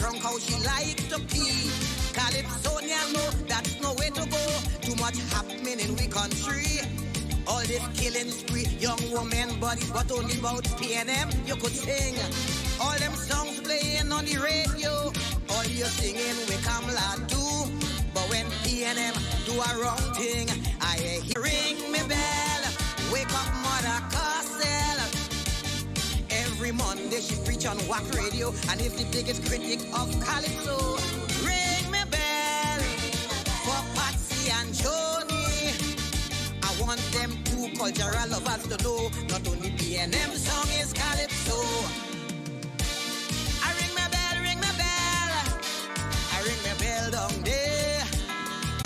trunk how she likes to pee. Calypsonia, no, that's no way to go. Too much happening in we country. All this killing spree, young woman bodies, but only about PNM you could sing. All them songs playing on the radio, all you singing we come lad do. But when PNM do a wrong thing, I hear ring me bell. Wake up Mother Castle. Every Monday she preach on WAC radio, and is the biggest critic of Calypso. Ring me bell for Patsy and Joni. I want them two cultural lovers to know, not only PNM song is Calypso. I ring my bell, ring my bell. I ring my bell down there.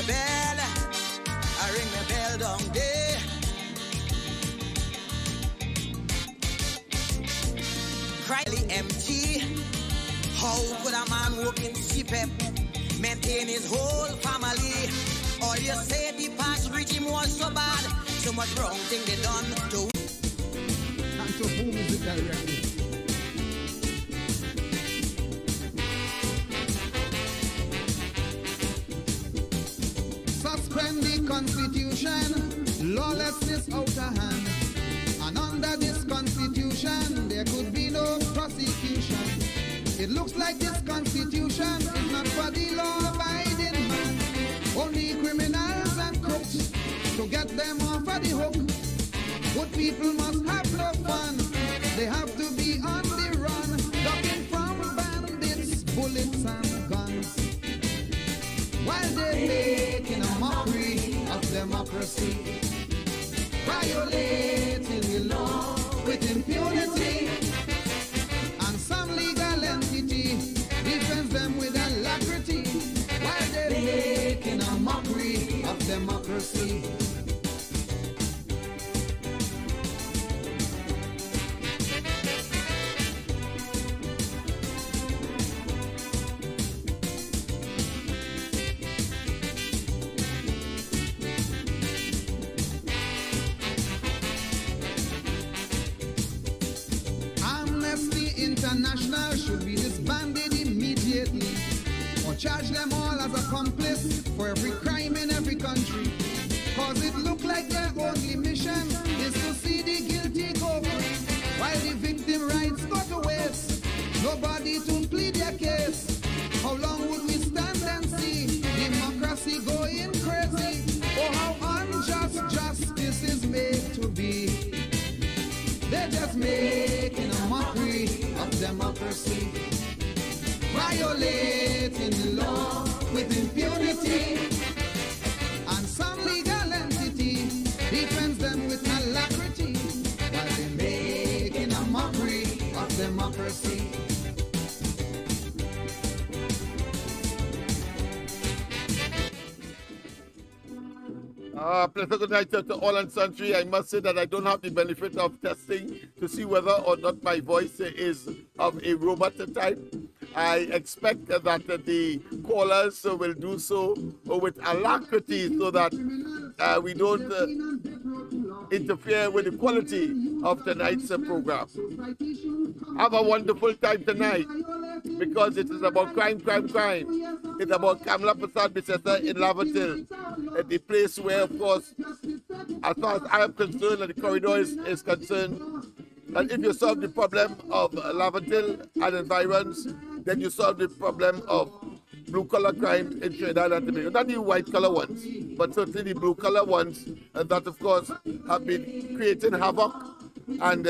Bell. I ring my bell down there. Cryly empty. How could a man work in CPEP, maintain his whole family? All you say the past regime was so bad, so much wrong thing they done to. And to whom is it directed? Suspend the Constitution, lawlessness out of hand. And under this Constitution, there could be no prosecution. It looks like this Constitution is not for the law-abiding man. Only criminals and crooks to get them off of the hook. Good people must have no fun. They have to be on the run, ducking from bandits, bullets and guns. While they're making a mockery of democracy, violating the law with impunity, and some legal entity defends them with alacrity, while they're making a mockery of democracy. International should be disbanded immediately, or charge them all as accomplice for every crime in every country. Cause it look like their only mission is to see the guilty go free, while the victim rights go to waste. Nobody to plead their case. How long would we stand and see democracy going crazy? Oh, how unjust justice is made to be. They're just making a mockery of democracy, violating the law with impunity, and some legal entity defends them with alacrity, while they're making a mockery of democracy. Pleasant good night to all and sundry. I must say that I don't have the benefit of testing to see whether or not my voice is of a robot type. I expect that the callers will do so with alacrity so that we don't interfere with the quality of tonight's program. Have a wonderful time tonight, because it is about crime. It's about Kamla Prasad Bisesa in Lavatil, the place where, of course, as far as I am concerned and the corridor is concerned, and if you solve the problem of Lavatil and environs, then you solve the problem of blue-collar crimes in Trinidad and Tobago. Not the white-collar ones, but certainly the blue-collar ones, and that, of course, have been creating havoc and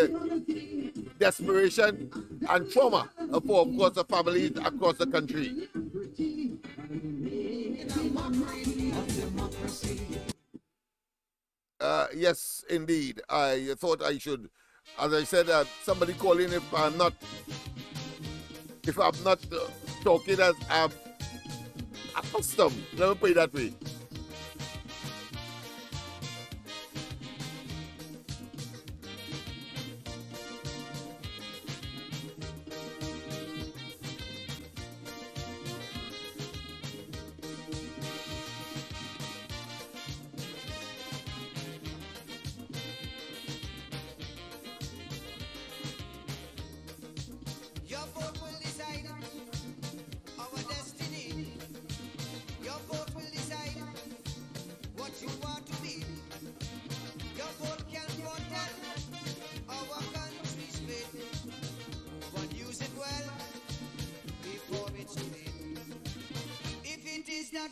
desperation and trauma for, of course, the families across the country. Yes, indeed. I thought I should, as I said, somebody call in if I'm not talking as I'm accustomed. Let me put it that way.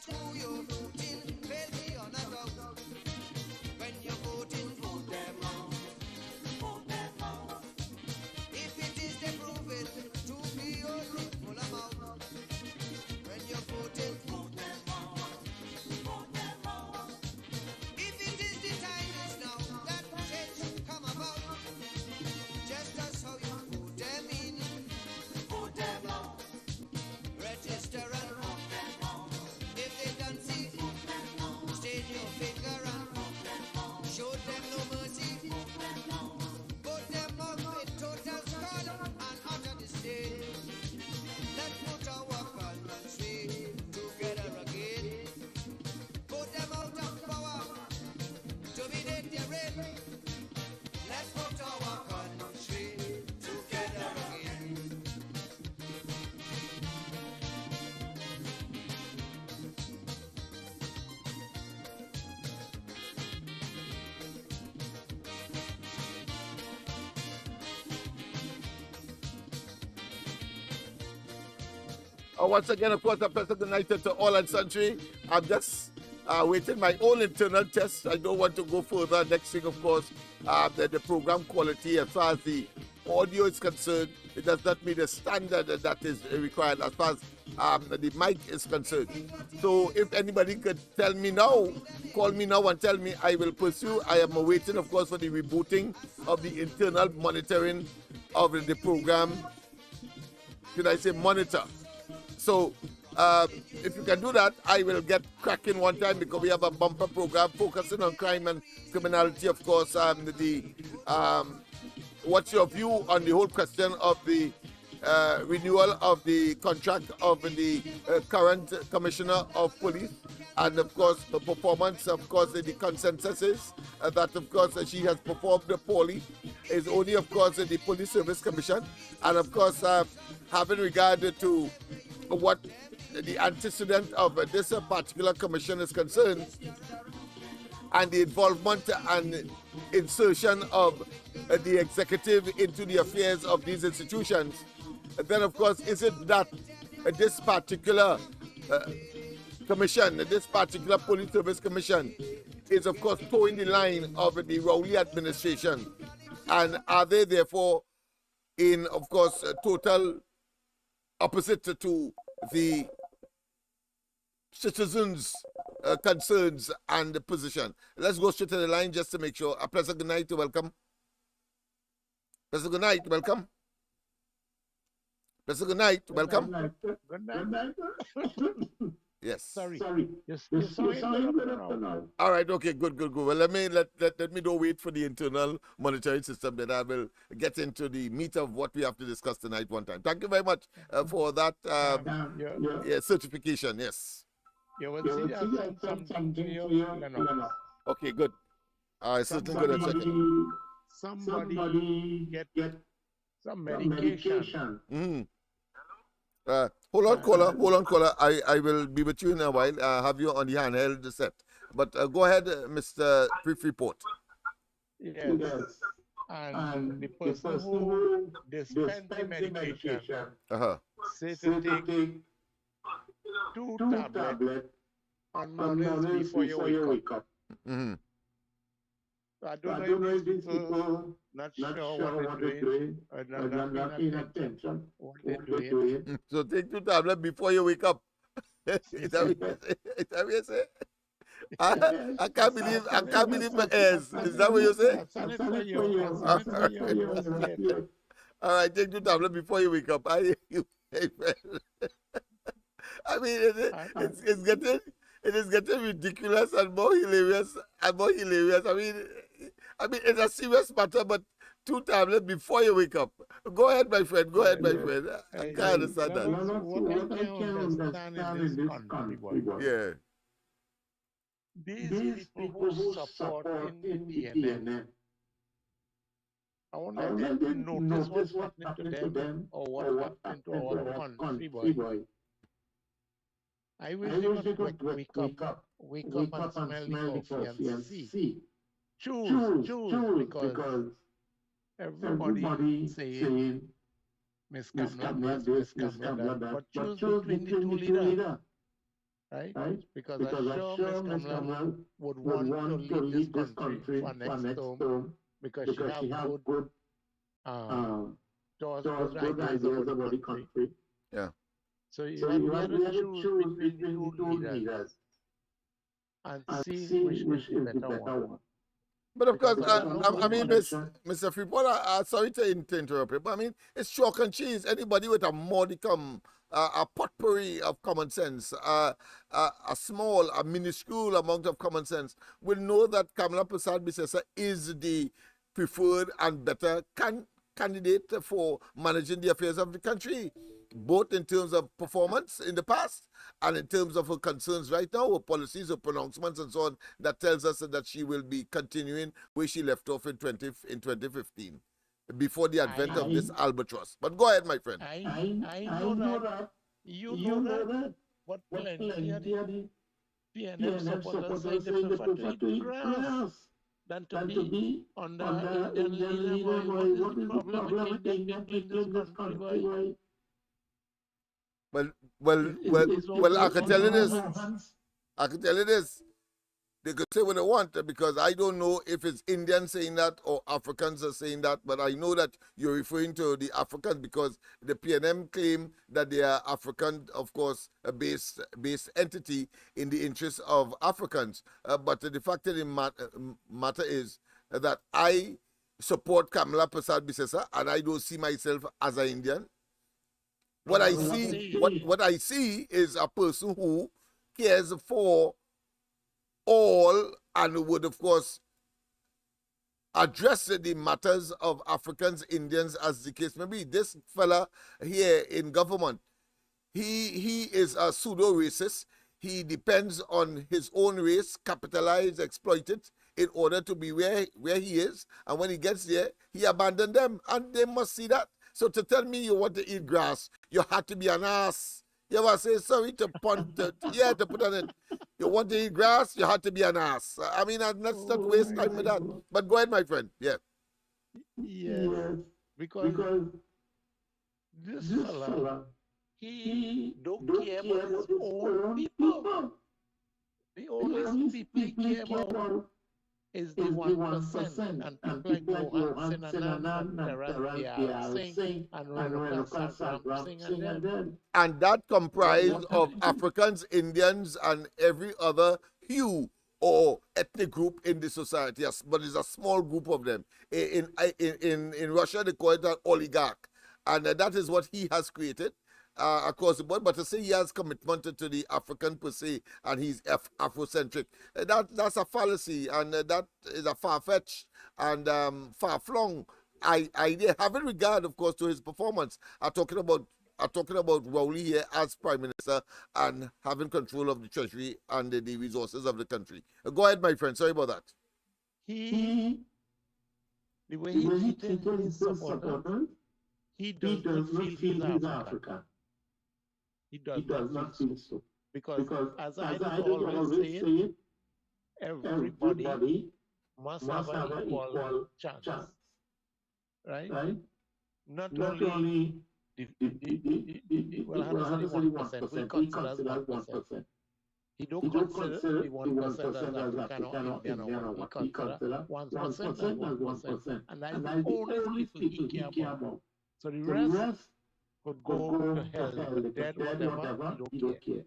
that who you're voting will be on a doubt. When you're voting, vote them out. Vote them out. If it is the proven to be only full amount. When you're voting, vote them out. Vote them out. If it is the time is now that change come about. Just as how you vote them in, vote them out. Register and vote them out. If they don't see, vote them out. Stain your finger and vote them out. Show them no mercy, vote them out. Vote them out with total scorn and utter disdain. Let's put our country together again. Vote them out of power to be their reign. Let's put our country together again. Once again, of course, a pleasant good night to all and sundry. I'm just waiting my own internal test. I don't want to go further. Next thing, of course, the program quality as far as the audio is concerned, it does not meet the standard that is required as far as the mic is concerned. So if anybody could tell me now, call me now and tell me, I will pursue. I am awaiting, of course, for the rebooting of the internal monitoring of the program. Should I say monitor? So if you can do that, I will get cracking one time because we have a bumper program focusing on crime and criminality, of course. What's your view on the whole question of the renewal of the contract of the current Commissioner of Police? And, of course, the performance, of course, the consensus is that, of course, she has performed poorly. Is only, of course, the Police Service Commission. And, of course, having regard to what the antecedent of this particular commission is concerned, and the involvement and insertion of the executive into the affairs of these institutions, then of course is it that this particular commission, this particular Police Service Commission is of course towing the line of the Rowley administration, and are they therefore in of course total opposite to the citizens' concerns and position? Let's go straight to the line just to make sure. A pleasant good night, welcome. Pleasant good night, welcome. Pleasant good night, welcome. Good night. Yes. Sorry. You saw it now. All right, okay, good. Well, let me don't wait for the internal monitoring system, then I will get into the meat of what we have to discuss tonight one time. Thank you very much for that certification, yes. You will see that something to you, Lennox. Okay, good. I certainly going to check it. Somebody get some medication. Hold on, caller. I will be with you in a while. Have you on the handheld set. But go ahead, Mr. Brief Report. Yes. And the person who dispensed the medication said to take 2 tablets on mornings before you wake up. So I don't know if these people not sure what they're doing or not paying attention what they're doing. So take 2 tablets before you wake up. Is that what you say? I can't believe my ears. Is that what you say? All right, take 2 tablets before you wake up. I mean, it is getting ridiculous and more hilarious I mean, it's a serious matter, but 2 tablets before you wake up. Go ahead, my friend. I can't understand that. What I can understand in this country, yeah. These people who support in the PNM, I want to let them notice what's happening to them or what happened to our country, boy. I wish they would wake up and smell the coffee and see. Choose, because everybody saying Miss Kamala this, Miss Kamala that, but choose between the 2 leaders. right? Because I'm sure Miss Kamala would want to lead this country for next term because she have um, good ideas about the country. Yeah. So we had to choose between the two leaders and see which is the better one. But of course, Because there's no I good mean, connection. Mr. Freeport, sorry to interrupt you, but I mean, it's chalk and cheese. Anybody with a modicum, a potpourri of common sense, a minuscule amount of common sense, will know that Kamala Prasad Bisesa is the preferred and better candidate for managing the affairs of the country, both in terms of performance in the past and in terms of her concerns right now, her policies, her pronouncements, and so on, that tells us that she will be continuing where she left off in 2015, before the advent of this albatross. But go ahead, my friend. I know that. You know that. But plenty of the PNM supporters say they prefer to eat grass than to be under Indian leader, boy. What is the problem with Indian people in this country, boy? Well, Is only I can tell you this. Hans. I can tell you this. They could say what they want because I don't know if it's Indians saying that or Africans are saying that, but I know that you're referring to the Africans because the PNM claim that they are African, of course, a based entity in the interests of Africans. But the fact of the matter is that I support Kamala Prasad Bisesa and I don't see myself as an Indian. What I see is a person who cares for all and would, of course, address the matters of Africans, Indians, as the case may be. This fella here in government, he is a pseudo-racist. He depends on his own race, capitalize, exploit it in order to be where he is. And when he gets there, he abandoned them. And they must see that. So to tell me you want to eat grass, you had to be an ass. You ever say sorry to put on it. You want to eat grass, you had to be an ass. I mean, let's not waste time with that. But go ahead, my friend. Yeah. Yes. Because this fella, he don't care about his own people. The only people he care about is the 1%. And people like Mohan Sinanan, Terence Dial Singh, and Renuka Sagram Singh and them. And that comprised of Africans, Indians, and every other hue or ethnic group in the society. Yes, but it's a small group of them. In Russia, they call it an oligarch. And that is what he has created across the board. But to say he has commitment to the African per se and he's Afrocentric, that's a fallacy, and that is a far-fetched and far-flung idea, having regard, of course, to his performance. I'm talking about Rowley here as Prime Minister and having control of the treasury and the resources of the country. Go ahead, my friend. Sorry about that. The way he treated his supporters, he does not feel he's African. He does not feel so. Because as I always say it, everybody must have an equal chance. Right? Not only well, how to say the 1%, we consider as 1%. He don't consider the 1% as African or Indian or what. He consider 1% as 1%. And that's the only people he care about. So the rest could go to hell, they could dead, whatever, he don't care.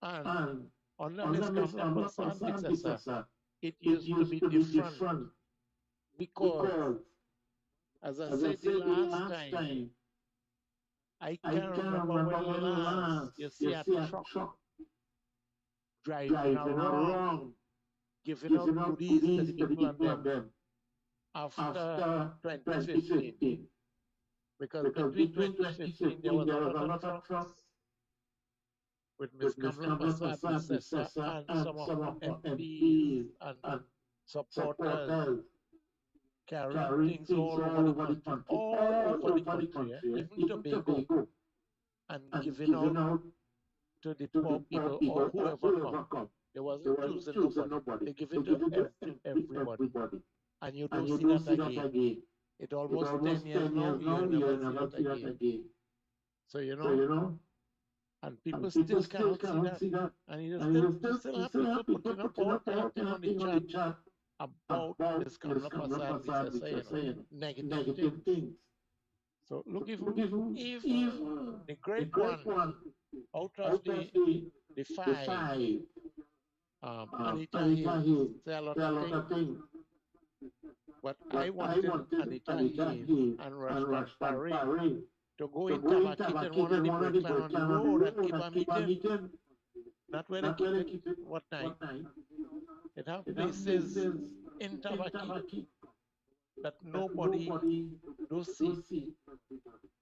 And under Miss Kamala Prasad successor, it used to be different. Because, as I said the last time, I can't remember when last you see a truck driving around, giving out goodies to the people on them after 2015. Because between 2015 there was a lot of trucks with Ms. Kamala Prasad Bisesa and some of her MPs and supporters carrying things all over the country, even Tobago, and giving out to the poor people or whoever come. They wasn't choosing nobody. They give it to everybody. And you don't see that again. It almost 10 years now, you never see that again. So, and people still cannot see that. And you still have people putting up all kind of thing on the chat about this Kamla Prasad Visesa, negative things. So look, if the great one out of the five, Anita Hayes say a lot of things, but I wanted Anita Hayes and Rashford Parade to go in Tabakit in one of the breakland on the road and keep a meeting. Not where they keep it what night. It have places in Tabakit that nobody do see.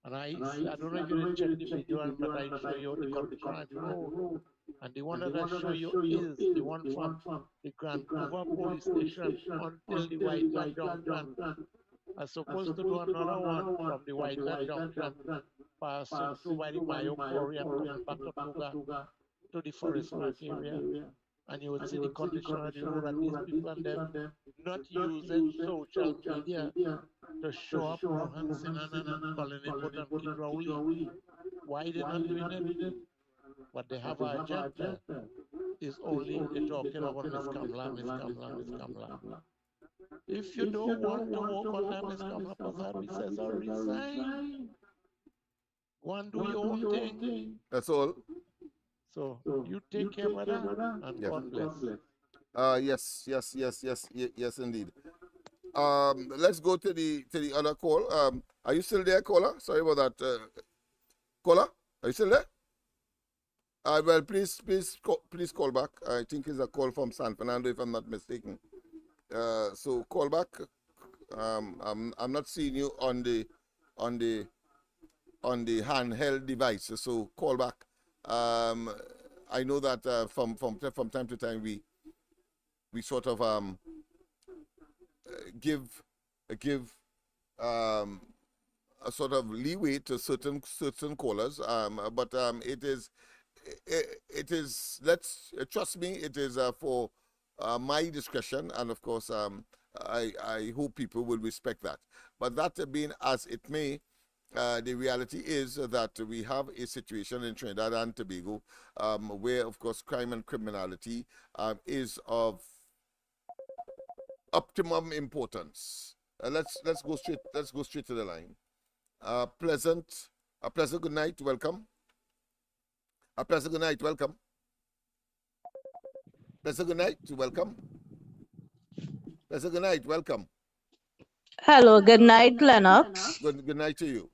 And I don't know if you did check the video, but I show you the condition of the road. And the one that I show you is the one from the Vancouver police station until the Whiteland Junction. I'm supposed to do another one from the Whiteland Junction, passing through by the Mayo Quarry and coming back to Tuga to the Forest Park area. And you would see the condition of the road and these people and them not using social media to show up Rohan Sinan and Colin Input and Kid Rowley. Why they're not doing it? But they have an agenda. Is only they're talking about Miss Kamla, Miss Kamla, Miss Kamla. If you don't want to work on that Miss Kamla Prasad, we says, resign. Go and do your own thing. That's all. So you take care, brother, and God bless. Yes, indeed. Let's go to the other call. Are you still there, caller? Sorry about that. Caller, are you still there? Well, please call back. I think it's a call from San Fernando, if I'm not mistaken. So call back. I'm not seeing you on the handheld device. So call back. I know that from time to time we sort of give a sort of leeway to certain callers. But it is let's trust me, it is for my discretion, and of course I hope people will respect that. But that being as it may, the reality is that we have a situation in Trinidad and Tobago where, of course, crime and criminality is of optimum importance. Let's go straight to the line. Pleasant good night. Welcome. Pleasant good night. Welcome. Pleasant good night. Welcome. Pleasant good night. Welcome. Hello, good night, Lennox. Good night to you.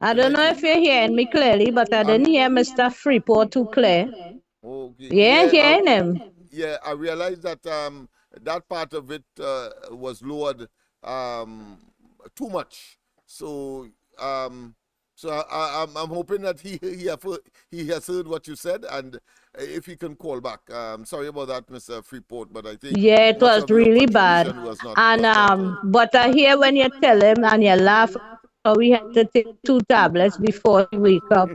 I don't know if you're hearing me clearly, but I didn't hear Mr. Freeport too clear. Okay. Yeah, hearing him. Yeah, I realized that that part of it was lowered too much. So I'm hoping that he has heard what you said, and if he can call back. Sorry about that, Mr. Freeport, but I think it was really bad. But I hear when you tell him and you laugh. So we had to take 2 tablets before he wake up.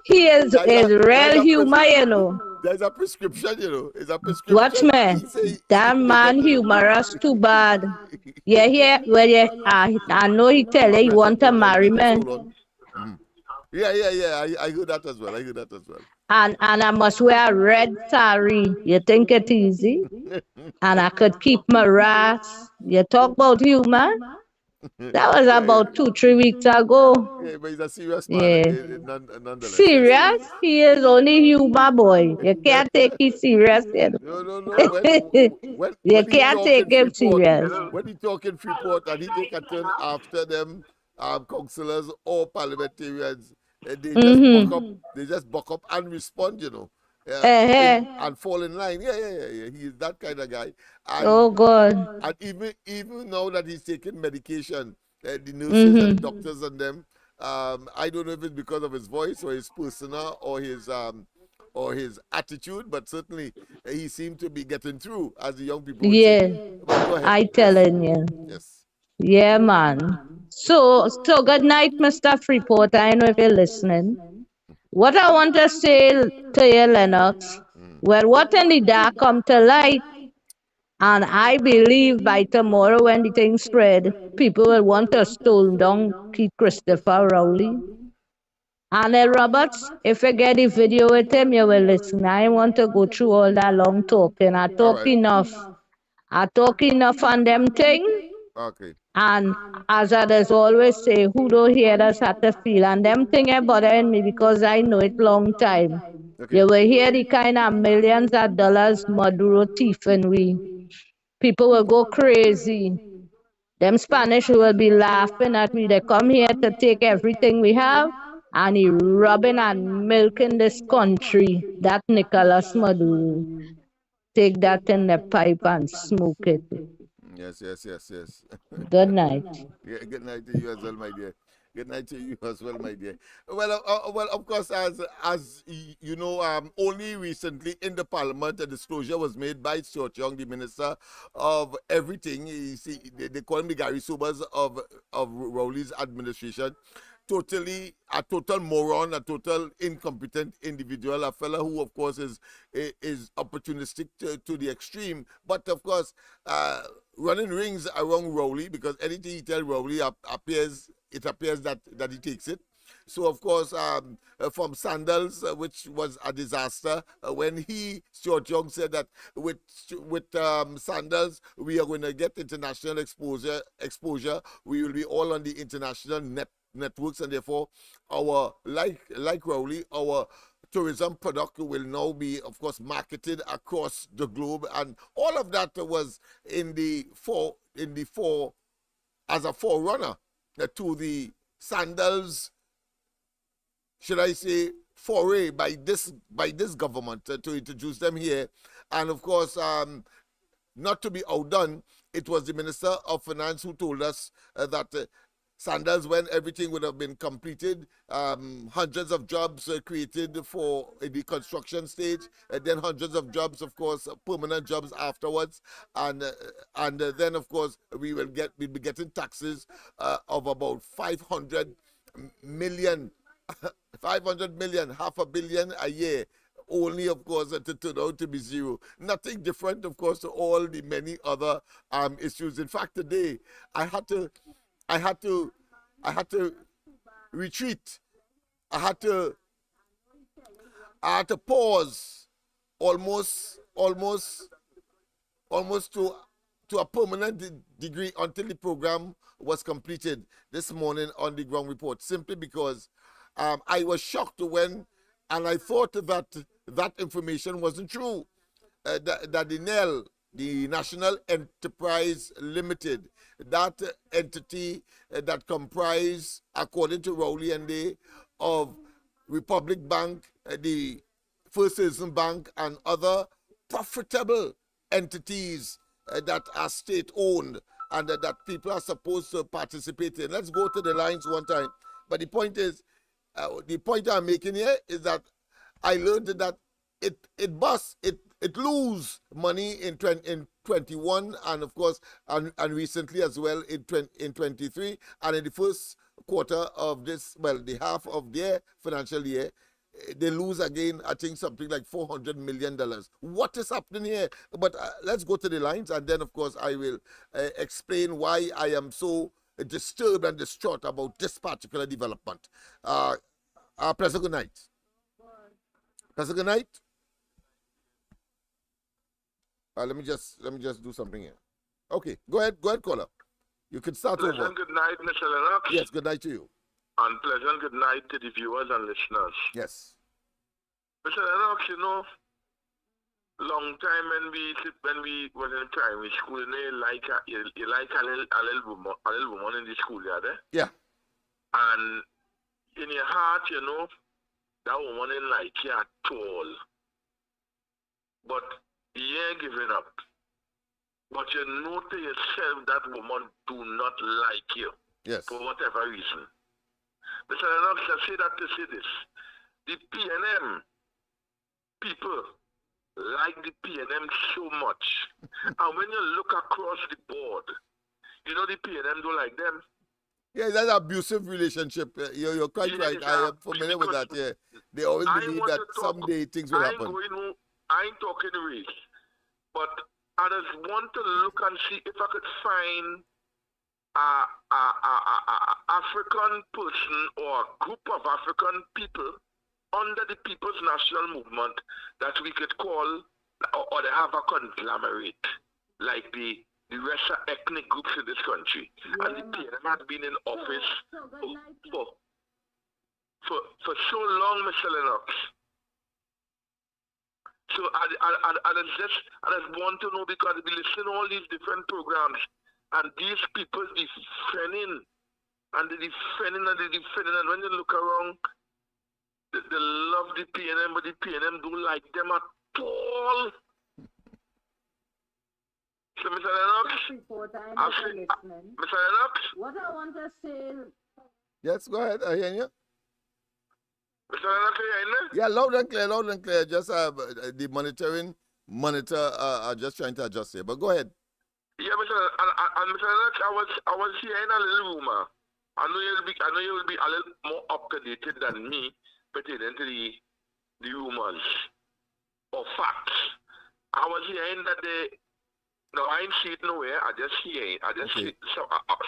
He is real humor, There's a prescription, It's a prescription. Watch me. That man humorous too bad. I know he tell you he want to marry me. Yeah. I heard that as well. And I must wear a red saree. You think it easy? And I could keep my rats. You talk about humor? That was about 2-3 weeks ago. Yeah, but he's a serious man. Nonetheless. Serious? He is only humor, boy. You can't take him serious. No. You can't take him serious. When he talk in Freeport and he take a turn after them councillors or parliamentarians, they just buck up and respond, and fall in line. Yeah. He is that kind of guy. And, God. And even now that he's taking medication, the nurses and doctors and them, I don't know if it's because of his voice or his persona or his attitude, but certainly he seemed to be getting through, as the young people would say. But go ahead. I telling you. Yes. Yeah, man. So good night, Mr. Freeport. I know if you're listening. What I want to say to you, Lennox, well, what in the dark come to light, and I believe by tomorrow when the thing spread, people will want to stone down Keith Christopher Rowley. And Roberts, if you get the video with him, you will listen. I want to go through all that long talking. I All talk right. enough. I talk enough on them thing. Okay. And as others always say, who don't hear us have to feel. And them thing are bothering me because I know it long time. Okay. You will hear the kind of millions of dollars Maduro thieving we. People will go crazy. Them Spanish will be laughing at me. They come here to take everything we have and he robbing and milking this country. That Nicolas Maduro. Take that in the pipe and smoke it. Yes, yes, yes, yes. Good night. Yeah, good night to you as well, my dear. Good night to you as well, my dear. Well, well, of course, you know, only recently in the Parliament, a disclosure was made by Stuart Young, the Minister of Everything. You see, they call him the Gary Sobers of Rowley's administration. A total moron, a total incompetent individual, a fella who, of course, is opportunistic to the extreme. But of course, running rings around Rowley, because anything he tells Rowley appears that he takes it. So of course, from Sandals, which was a disaster, when Stuart Young said that with Sandals we are going to get international exposure, we will be all on the international networks, and therefore our like Rowley, our tourism product will now be, of course, marketed across the globe, and all of that was in the as a forerunner to the Sandals, should I say, foray by this government to introduce them here. And of course, not to be outdone, it was the Minister of Finance who told us that Sandals, when everything would have been completed, hundreds of jobs created for the construction stage, and then hundreds of jobs, of course, permanent jobs afterwards, and then, of course, we'll be getting taxes of about 500 million, 500 million, half a billion a year. Only, of course, to turn out to be zero. Nothing different, of course, to all the many other issues. In fact, today I had to retreat. I had to pause almost to a permanent degree until the program was completed this morning on the ground report, simply because I was shocked and I thought that information wasn't true. That the NEL, the National Enterprise Limited, that entity that comprised, according to Rowley and they, of Republic Bank, the First Citizen Bank, and other profitable entities that are state-owned and that people are supposed to participate in. Let's go to the lines one time. But the point is, the point I'm making here is that I learned that it lose money in 21, and of course and recently as well in 23, and in the first quarter of this, well, the half of their financial year, they lose again, I think something like $400 million. What is happening here? But let's go to the lines, and then of course I will explain why I am so disturbed and distraught about this particular development. Pleasant good night. Pleasant good night. Let me just do something here. Okay, go ahead, caller. You can start over. Pleasant good night, Mr. Lennox. Yes, good night to you. And pleasant good night to the viewers and listeners. Yes. Mr. Lennox, you know, long time when we was in primary school, you like a little woman in the schoolyard, eh? Yeah. And in your heart, you know, that woman ain't like you at all. But you ain't giving up. But you know to yourself that woman do not like you. Yes. For whatever reason. Mr. Lennox, I say that to say this. The PNM people like the PNM so much. And when you look across the board, you know the PNM don't like them. Yeah, that's an abusive relationship. You're quite right. I am familiar with that. Yeah, they always believe that someday things will happen. I ain't talking race, but I just want to look and see if I could find African person or a group of African people under the People's National Movement that we could call, or they have a conglomerate, like the rest of ethnic groups in this country. And the PNM had been in office for so long, Mr. Lennox. So I just want to know, because we listen to all these different programs, and these people defending, and they defending, and when you look around, they love the PNM, but the PNM don't like them at all. So, Mr. Lennox, Mr. Lennox, what I want to say. Yes, go ahead. I hear you. Mr. Lennox, are you hearing me? Yeah, loud and clear, loud and clear. Just the monitor are just trying to adjust here. But go ahead. Yeah, Mr. Mr. Lennox, I was hearing a little rumor. I know you will be a little more up to date than me pertaining to the rumors or facts. I was hearing that no, I ain't see it nowhere. I just hear it. See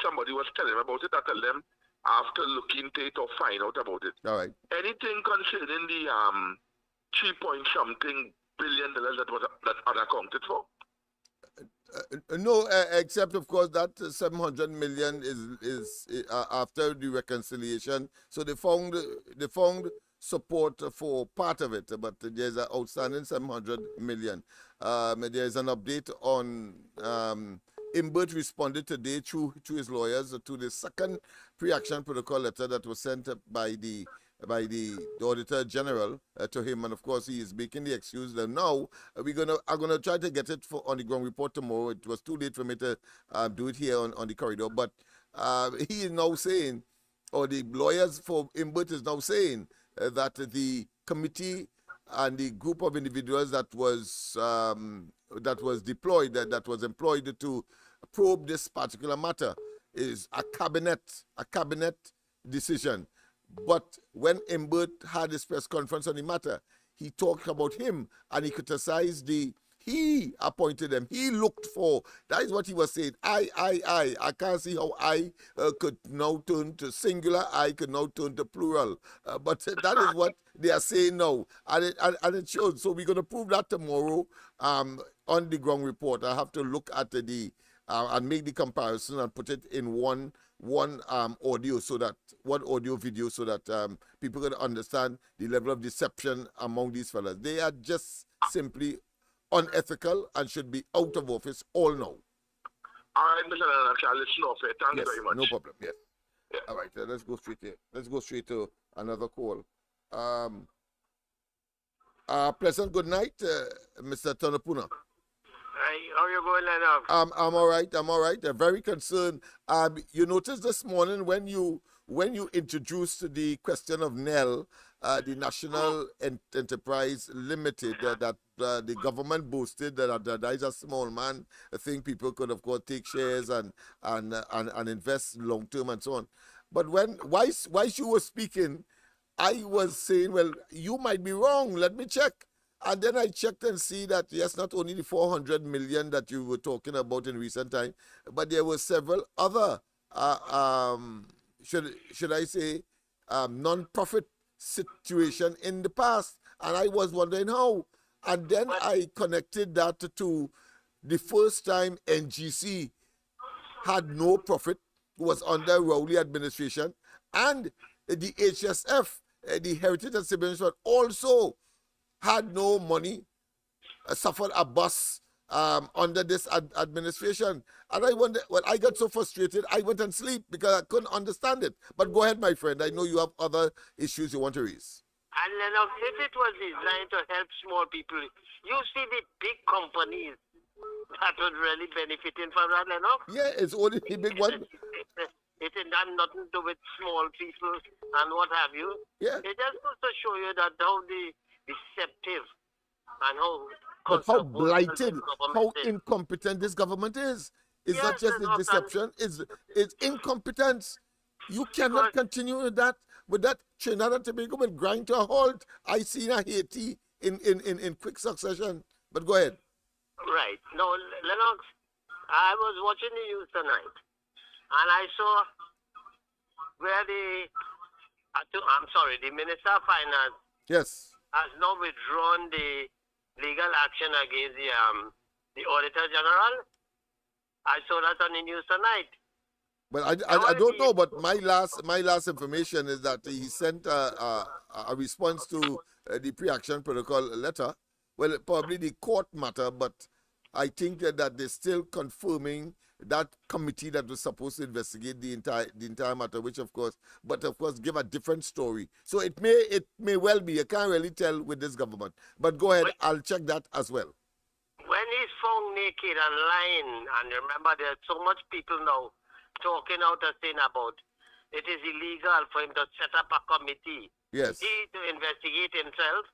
somebody was telling me about it. I tell them I have to look into it or find out about it. All right. Anything concerning the 3-point-something billion that are accounted for? No, except of course that 700 million is after the reconciliation. So they found support for part of it, but there's an outstanding 700 million. There's an update on Imbert responded today through his lawyers to the second pre-action protocol letter that was sent by the Auditor General to him, and of course he is making the excuse that now I'm gonna try to get it on the ground report tomorrow. It was too late for me to do it here on the corridor, but he is now saying, or the lawyers for Imbert is now saying that the committee and the group of individuals that was deployed, that was employed to probe this particular matter is a cabinet decision. But when Imbert had his press conference on the matter, he talked about him and he criticized he appointed them. He looked for, that is what he was saying. I can't see how I could now turn to singular, I could now turn to plural. But that is what they are saying now. And it shows. So we're going to prove that tomorrow on the ground report. I have to look at and make the comparison and put it in one audio, so that audio video, so that people can understand the level of deception among these fellas. They are just simply unethical and should be out of office all now. All right, Mr. Lennox, I'll listen off it. Thank you very much. No problem. Yes. Yeah. All right, let's go straight here. Let's go straight to another call. Pleasant good night, Mr. Tonopuna. How you going, Lennox? I'm all right. I'm all right. I'm very concerned. You noticed this morning when you introduced the question of NEL, the National Enterprise Limited, that the government boasted that is a small man. I think people could, of course, take shares and invest long term and so on. But whilst you were speaking, I was saying, well, you might be wrong. Let me check. And then I checked and see that, yes, not only the 400 million that you were talking about in recent time, but there were several other, should I say, non-profit situation in the past. And I was wondering how. And then I connected that to the first time NGC had no profit, was under Rowley administration, and the HSF, the Heritage and Civilization, also had no money, suffered a bust under this administration. And I wonder, well, I got so frustrated, I went and sleep because I couldn't understand it. But go ahead, my friend. I know you have other issues you want to raise. And Lennox, if it was designed to help small people, you see the big companies that would really benefit from that, Lennox. Yeah, it's only the big one. It has nothing to do with small people and what have you. Yeah. It just goes to show you that how deceptive and how blighted, how incompetent this government is. It's not just the deception, it's incompetence. You cannot continue with that Trinidad and Tobago will grind to a halt. I seen a Haiti in quick succession. But go ahead. Right. No, Lennox, I was watching the news tonight, And I saw where the Minister of Finance Yes. has now withdrawn the legal action against the Auditor General. I saw that on the news tonight. Well, I don't know, but my last information is that he sent a response to the pre-action protocol letter. Well, probably the court matter, but I think that they're still confirming that committee that was supposed to investigate the entire matter, which of course give a different story. So it may well be. You can't really tell with this government. But go ahead, I'll check that as well. When he's found naked and lying, and remember there's so much people now talking out and saying about it is illegal for him to set up a committee. Yes. He to investigate himself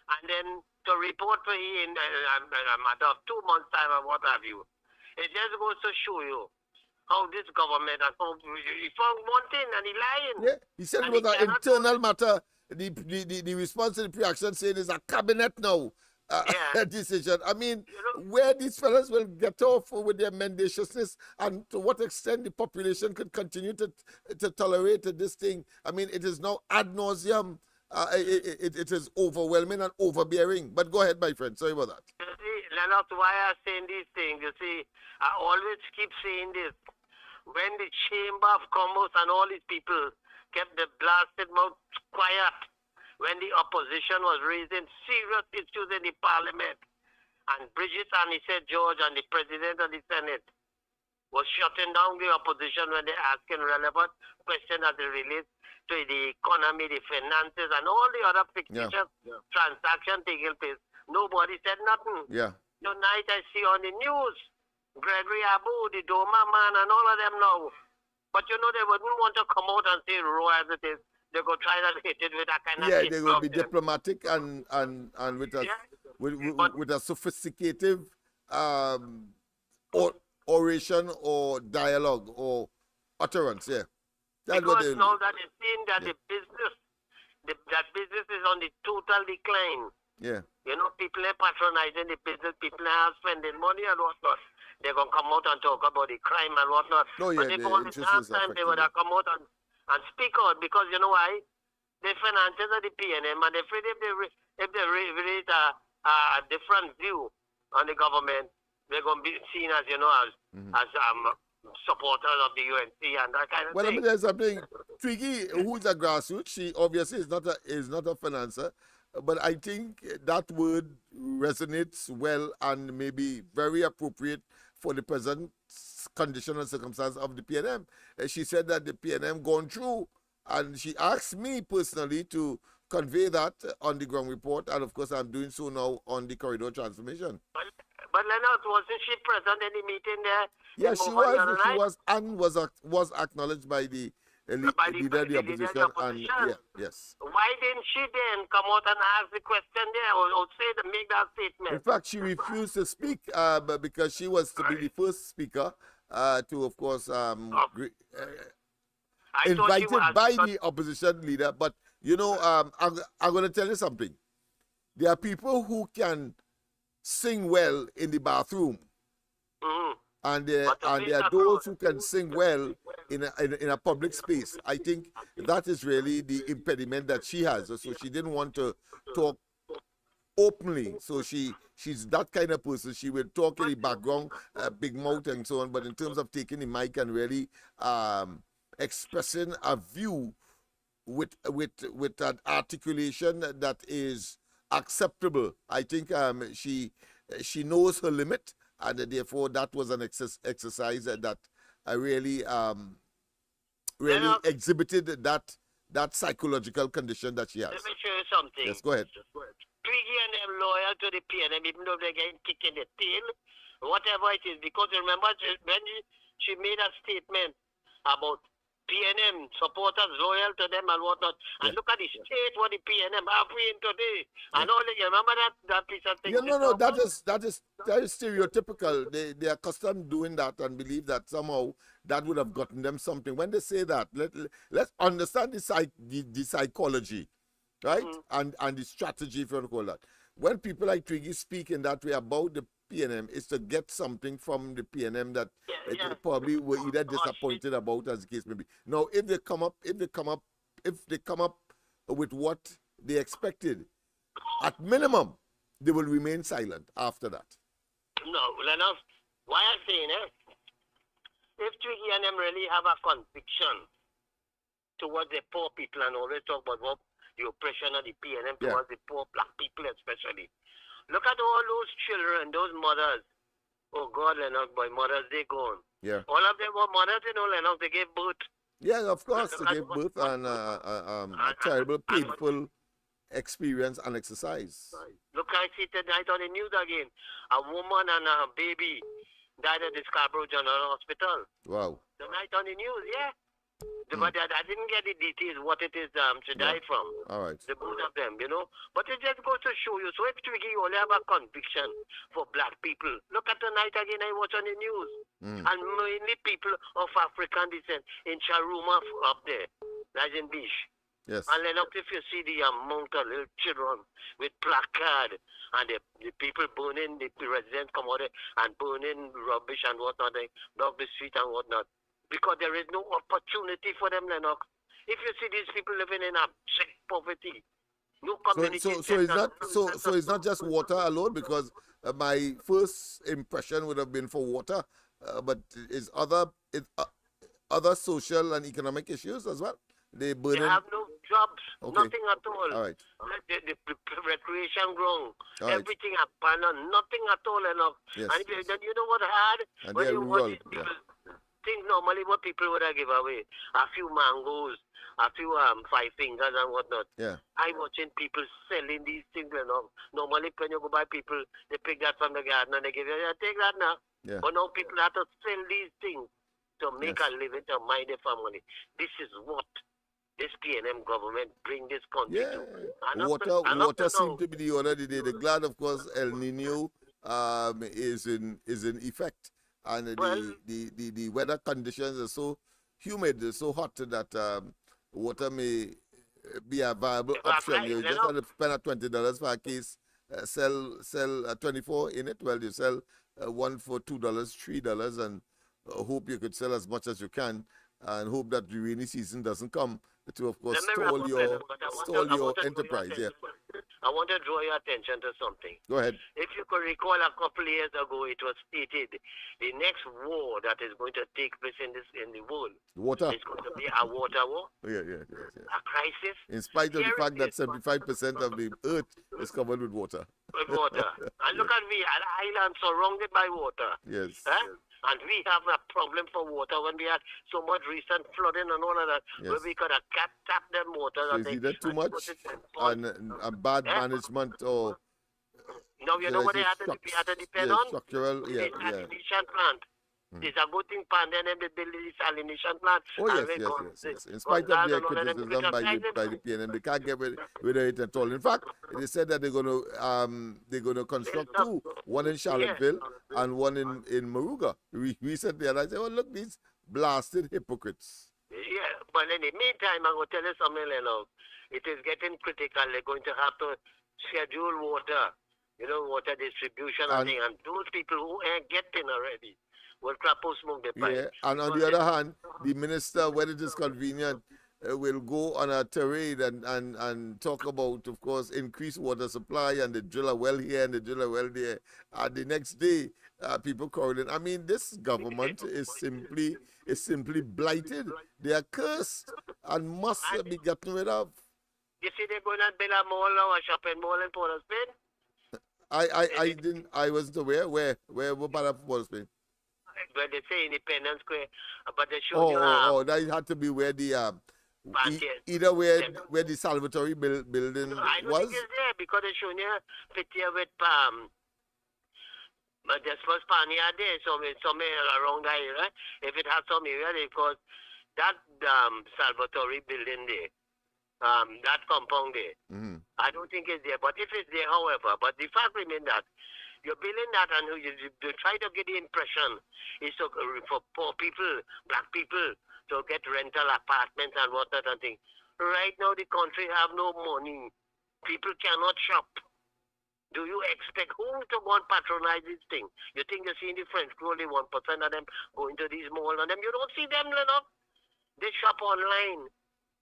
and then to report for he in a matter of 2 months' time or what have you. It just goes to show you how this government has he found one thing and he lying. Yeah, he said it was an internal matter. The response to the pre-action saying is a cabinet now. Decision. I mean, where these fellas will get off with their mendaciousness and to what extent the population could continue to tolerate this thing. I mean, it is now ad nauseum. It is overwhelming and overbearing. But go ahead, my friend. Sorry about that. You see, Lennox, why I'm saying these things, you see, I always keep saying this. When the Chamber of Commerce and all these people kept the blasted mouth quiet, when the opposition was raising serious issues in the parliament, and Bridget and he said George and the president of the Senate was shutting down the opposition when they asking relevant questions as it relates to the economy, the finances, and all the other fictitious transactions taking place. Nobody said nothing. Yeah. Tonight I see on the news, Gregory Abu, the Doma man, and all of them now. But they wouldn't want to come out and say raw as it is. They go try to hit it with a kind of... Yeah, they will be diplomatic and with a sophisticated oration or dialogue or utterance, yeah. That's because now that it's seen that the business is on the total decline. Yeah. People are patronizing the business, people are spending money and whatnot. They're going to come out and talk about the crime and whatnot. No, yeah, but they last time they would have come out and speak out, because you know why? The finances of the PNM, and they're afraid if they raise a different view on the government, they're going to be seen as supporters of the UNC and that kind of thing. Well, let me tell you something. Twiggy, who's a grassroots, she obviously is not a financer, but I think that word resonates well and may be very appropriate for the present condition and circumstance of the PNM. She said that the PNM gone through, and she asked me personally to convey that on the ground report, and of course I'm doing so now on the corridor transformation. But Lennox, wasn't she present in the meeting there? Yeah, she was, and was acknowledged by the leader of the opposition. Yes. Why didn't she then come out and ask the question there or make that statement? In fact, she refused to speak because she was to be the first speaker to, of course, invited by the opposition leader. But, I'm going to tell you something. There are people who can sing well in the bathroom. Mm-hmm. And there are those who can sing well in a public space. I think that is really the impediment that she has. So she didn't want to talk openly. So she's that kind of person. She will talk in the background, big mouth and so on. But in terms of taking the mic and really expressing a view with an articulation that is acceptable, I think she knows her limit. And therefore, that was an exercise that really exhibited that psychological condition that she has. Let me show you something. Yes, go ahead. Twiggy and them loyal to the PNM, even though they're getting kicked in the tail, whatever it is. Because remember, when she made a statement about PNM supporters loyal to them and whatnot. And look at the state what the PNM are in today. And all you remember that piece of thing? No, that is stereotypical. They are accustomed doing that and believe that somehow that would have gotten them something. When they say that, let's understand the psychology, right? And the strategy, if you want to call that. When people like Twiggy speak in that way about PNM is to get something from the PNM that Yeah. they probably were either Oh, shit. disappointed about, as the case may be. Now, if they come up with what they expected, at minimum, they will remain silent after that. No, Lennox, why I'm saying if Twiggy and them really have a conviction towards the poor people and always talk about what the oppression of the PNM Yeah. towards the poor black people especially. Look at all those children, those mothers. Oh God, Lennox, boy, mothers, they gone. Yeah. All of them were mothers, Lennox, they gave birth. Yeah, of course, Look they at gave what- birth and a terrible, painful experience and exercise. Look, I see tonight on the news again. A woman and a baby died at the Scarborough General Hospital. Wow. Tonight on the news, yeah. But I didn't get the details what it is she died from. All right. The both of them, But it just goes to show you. So if Twiggy only have a conviction for black people, look at tonight again. I watch on the news, and mainly people of African descent in Charuma up there, that's in Beach. Yes. And then if you see the amount of little children with placard and the people burning, the residents come out there and burning rubbish and whatnot, they block the street and whatnot. Because there is no opportunity for them, Lennox. If you see these people living in abject poverty, no community. So it's not just water alone, because my first impression would have been for water, but is other social and economic issues as well. They have no jobs, Okay. nothing at all. All right. The recreation ground, All right. everything abandoned, nothing at all, Lennox. Yes, And yes. then you know what hard? And When they're you watch rural, these people, think normally what people would have give away, a few mangoes, a few five fingers and whatnot. Yeah. I'm watching people selling these things, Normally when you go by people, they pick that from the garden and they give you, take that now. Yeah. But now people have to sell these things to make Yes. a living, to mind their family. This is what this PNM government bring this country Yeah. to. And Water seems to be the order of the day. They're glad, of course, El Nino is in effect, and the weather conditions are so humid, so hot that water may be a viable option. You just have to spend $20 for a case, sell 24 in it. Well, you sell one for $2, $3, and hope you could sell as much as you can, and hope that the rainy season doesn't come to, of course, stall your enterprise. Yeah. I want to draw your attention to something. Go ahead. If you could recall, a couple of years ago, it was stated the next war that is going to take place in the world Water. is going to be a water war, Yeah. a crisis. In spite of Here the fact it that is. 75% of the earth is covered with water. With water. And look at we, an island surrounded by water. Yes. Huh? And we have a problem for water when we had so much recent flooding and all of that, where Yes. we could have tap them water. So it's either too much and a bad management, or Now you know what they had to depend on? structural, The salination plant. There's a good thing, and then they build the salination plant. Oh and yes. In spite of their criticism by the PNM, they can't get rid of it at all. In fact, they said that they're going to construct two, one in Charlottesville and one in Moruga recently. And I said, well, look, these blasted hypocrites. Yeah, but in the meantime, I'm going to tell you something, Lennox. It is getting critical. They're going to have to schedule water, water distribution and those people who ain't getting already will smoke the pipe. Yeah, and on the other hand, the minister, when it is convenient, will go on a tirade and talk about, of course, increased water supply, and they drill a well here and they drill a well there. And the next day, people calling. I mean, this government is simply blighted. They are cursed and must be gotten rid of. You see, they're going to build a mall now, a shopping mall in Port of Spain. I wasn't aware. What part of Port of Spain? Where they say Independence Square, but they show you. That had to be where the either where the Salvatore building I don't was. think it's there because they show you fit here with but there's first pan here there, somewhere around that area. If it has some area, because that Salvatore building there, that compound there, I don't think it's there. But if it's there, however, but the fact remains that you're building that, and you try to get the impression is for poor people, black people, to get rental apartments and whatnot and things. Right now, the country have no money. People cannot shop. Do you expect whom to go and patronize this thing? You think you see in the French only 1% of them go into these malls and them? You don't see them, They shop online.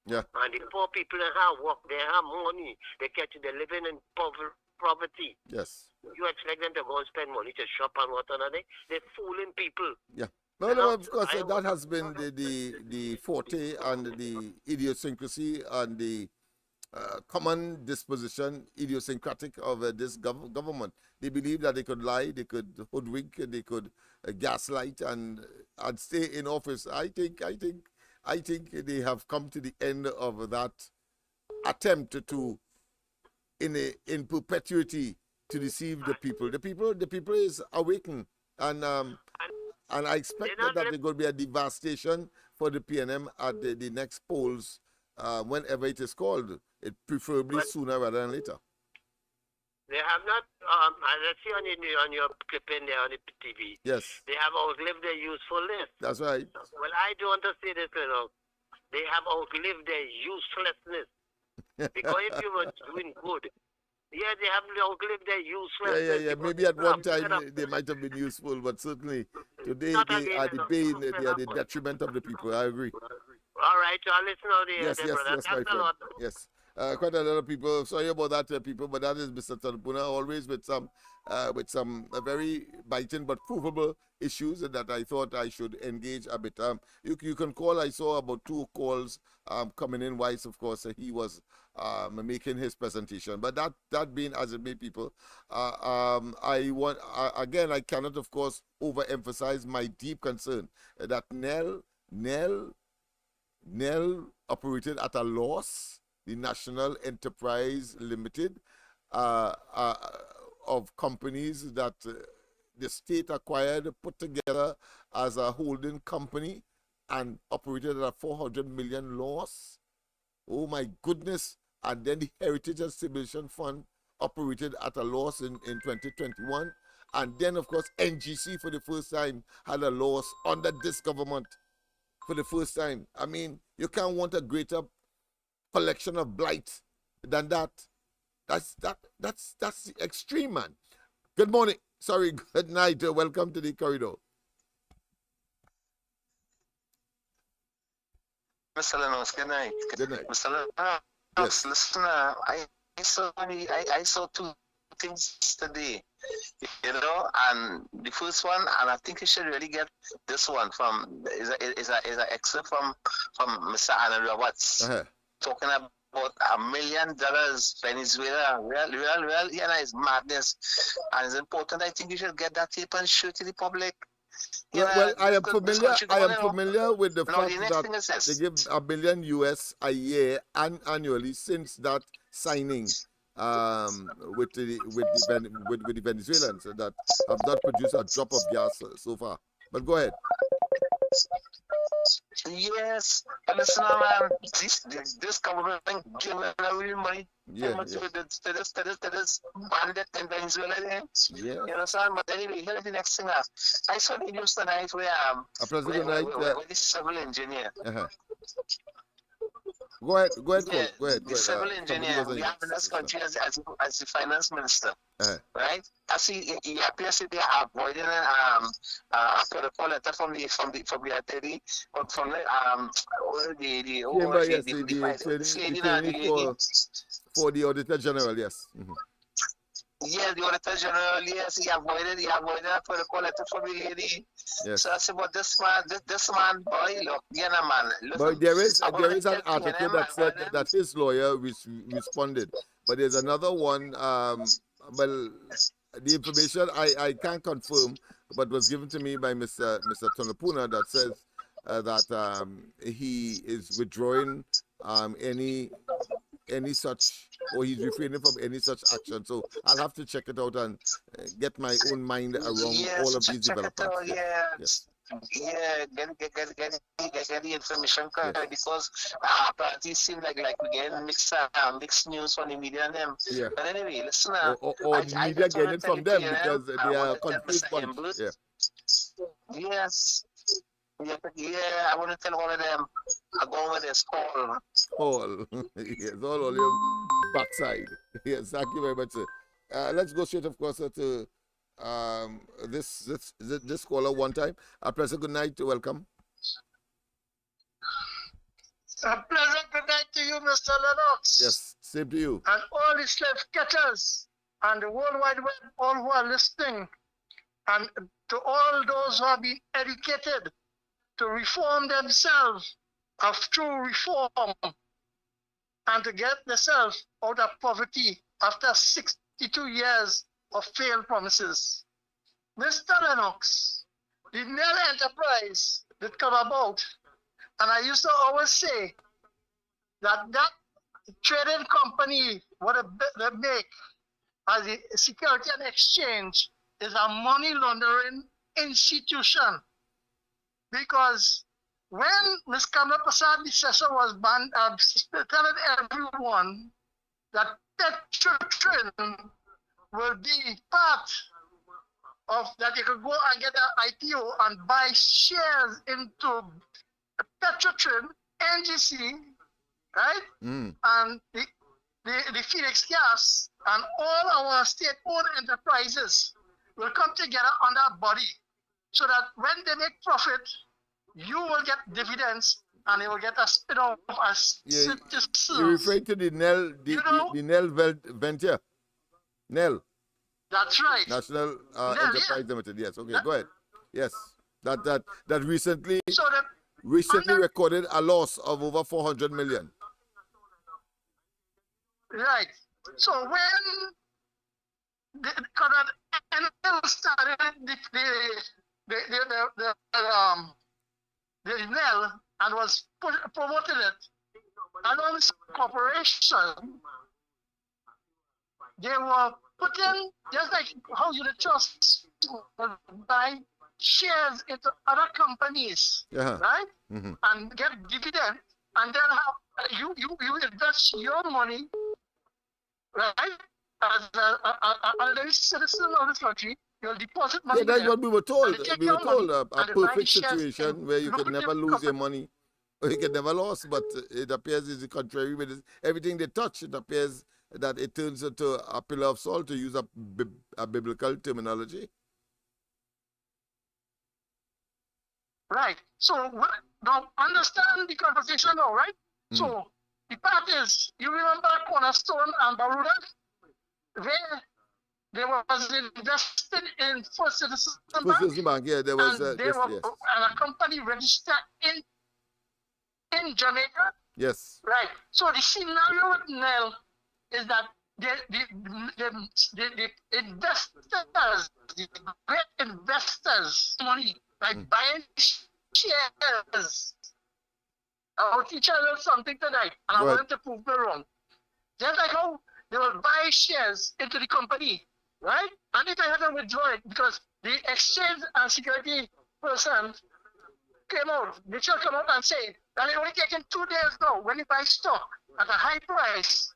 Yeah. And the poor people they have work, they have money, they're living in poverty. Yes. You expect them to go and spend money to shop and whatnot? They're fooling people. Yeah. No, of course, that has been the forte and the idiosyncrasy and the common disposition, idiosyncratic of this government. They believe that they could lie, they could hoodwink, they could gaslight and stay in office. I think they have come to the end of that attempt to, in perpetuity, to deceive the people. The people is awakened, and I expect that there's going to be a devastation for the PNM at the next polls, whenever it is called. It preferably sooner rather than later. They have not. I see on your clipping there on the TV. Yes. They have outlived their usefulness. That's right. Well, I don't want to say this, They have outlived their uselessness. Because if you were doing good, they have outlived their uselessness. Yeah. Maybe at one time they might have been useful, but certainly today they are the bane, they are the detriment of the people. I agree. All right, so I'll listen out there. Yes, my friend. Yes. Quite a lot of people. Sorry about that, people, but that is Mr. Tanapuna, always with some very biting but provable issues that I thought I should engage a bit. You can call. I saw about 2 calls coming in. Wise, of course, he was making his presentation. But that being as it may, people, I cannot, of course, overemphasize my deep concern that Nell operated at a loss. The National Enterprise Limited of companies that the state acquired, put together as a holding company and operated at a 400 million loss. Oh my goodness. And then the Heritage and Civilization Fund operated at a loss in 2021. And then, of course, NGC for the first time had a loss under this government for the first time. I mean, you can't want a greater collection of blight than that. That's the extreme, man. Good morning. Sorry, good night. Welcome to the corridor. Mr. Lennox, good night. Good night. Mr. Lennox, yes. Listen, I saw 2 things today, and the first one, and I think you should really get this one is an excerpt from Mr. Anna Roberts. Talking about $1 million, Venezuela. Well, it's madness. And it's important. I think you should get that tape and show it to the public. Well, I am familiar with the fact that they give $1 billion US a year and annually since that signing with the Venezuelans that have not produced a drop of gas so far. But go ahead. Yes, but listen, man, this government giving real money to this bandit in Venezuela. You understand? But anyway, here's the next thing. I saw the news tonight where the civil engineer. Go ahead. The civil engineer we have in this country as the finance minister, right? I see he appears to be avoiding a protocol letter from the for the Auditor General, yes. Mm-hmm. Yeah, the Auditor General, yes, he avoided a protocol letter from the lady. Yes. So I said, but this man, boy, look, man. Listen, but there is an article that said that his lawyer responded. But there's another one, well, the information I can't confirm, but was given to me by Mr. Tonapuna that says that he is withdrawing any such, or he's refraining from any such action. So I'll have to check it out and get my own mind around all of these developments. Get the information correct, because apparently it seems like we get mixed news from the media and them. Yeah. But anyway, listen. Or the media get it from them because they are confused bunch. Yeah. Yes. Yeah, I want to tell all of them, I'm going with this call. Yes, all on your backside. Yes, thank you very much, sir. let's go straight, of course, to this caller one time. Professor, good night. Welcome. A pleasant good night to you, Mr. Lennox. Yes, same to you. And all the slave catchers and the World Wide Web, all who are listening, and to all those who have been educated to reform themselves of true reform and to get themselves out of poverty after 62 years of failed promises. Mr. Lennox, the Nell enterprise that come about, and I used to always say that trading company, what they make as a security and exchange, is a money laundering institution. Because when Ms. Kamala Prasad Sessa was banned, telling everyone that Petrotrin will be part of that, you could go and get an IPO and buy shares into Petrotrin, NGC, right? And the Phoenix Gas and all our state-owned enterprises will come together on that body so that when they make profit, you will get dividends and you will get a spin-off as citizens. You're referring to the Nell, the Nell venture. Nell. That's right. National Enterprise Limited. Yes. Okay. Go ahead. Yes. That recently recorded a loss of over 400 million. Right. So when NL started the NEL and was promoted it, Anonymous Corporation, they were putting, just like how you trust buy shares into other companies, right? And get dividend, and then you invest your money, right? As a citizen of this country, you'll deposit money. Yeah, that's what we were told. We were told a perfect situation where you can never lose your money, or you can never lose. But it appears it's the contrary. With everything they touch, it appears that it turns into a pillar of salt, to use a biblical terminology. Right. So now understand the conversation now, right? So the part is, you remember Cornerstone and Baruda? They was invested in First Citizen Bank. First Citizen Bank, yeah, there was. And a company registered in Jamaica. Yes. Right. So the scenario with Nell is that the investors, the great investors, money, like buying shares. I'll teach you a little something tonight, and I want to prove me wrong. Just like how they will buy shares into the company, right? And if I had to withdraw it, because the exchange and security person came out, they should come out and say that it only taking 2 days now. When you buy stock at a high price,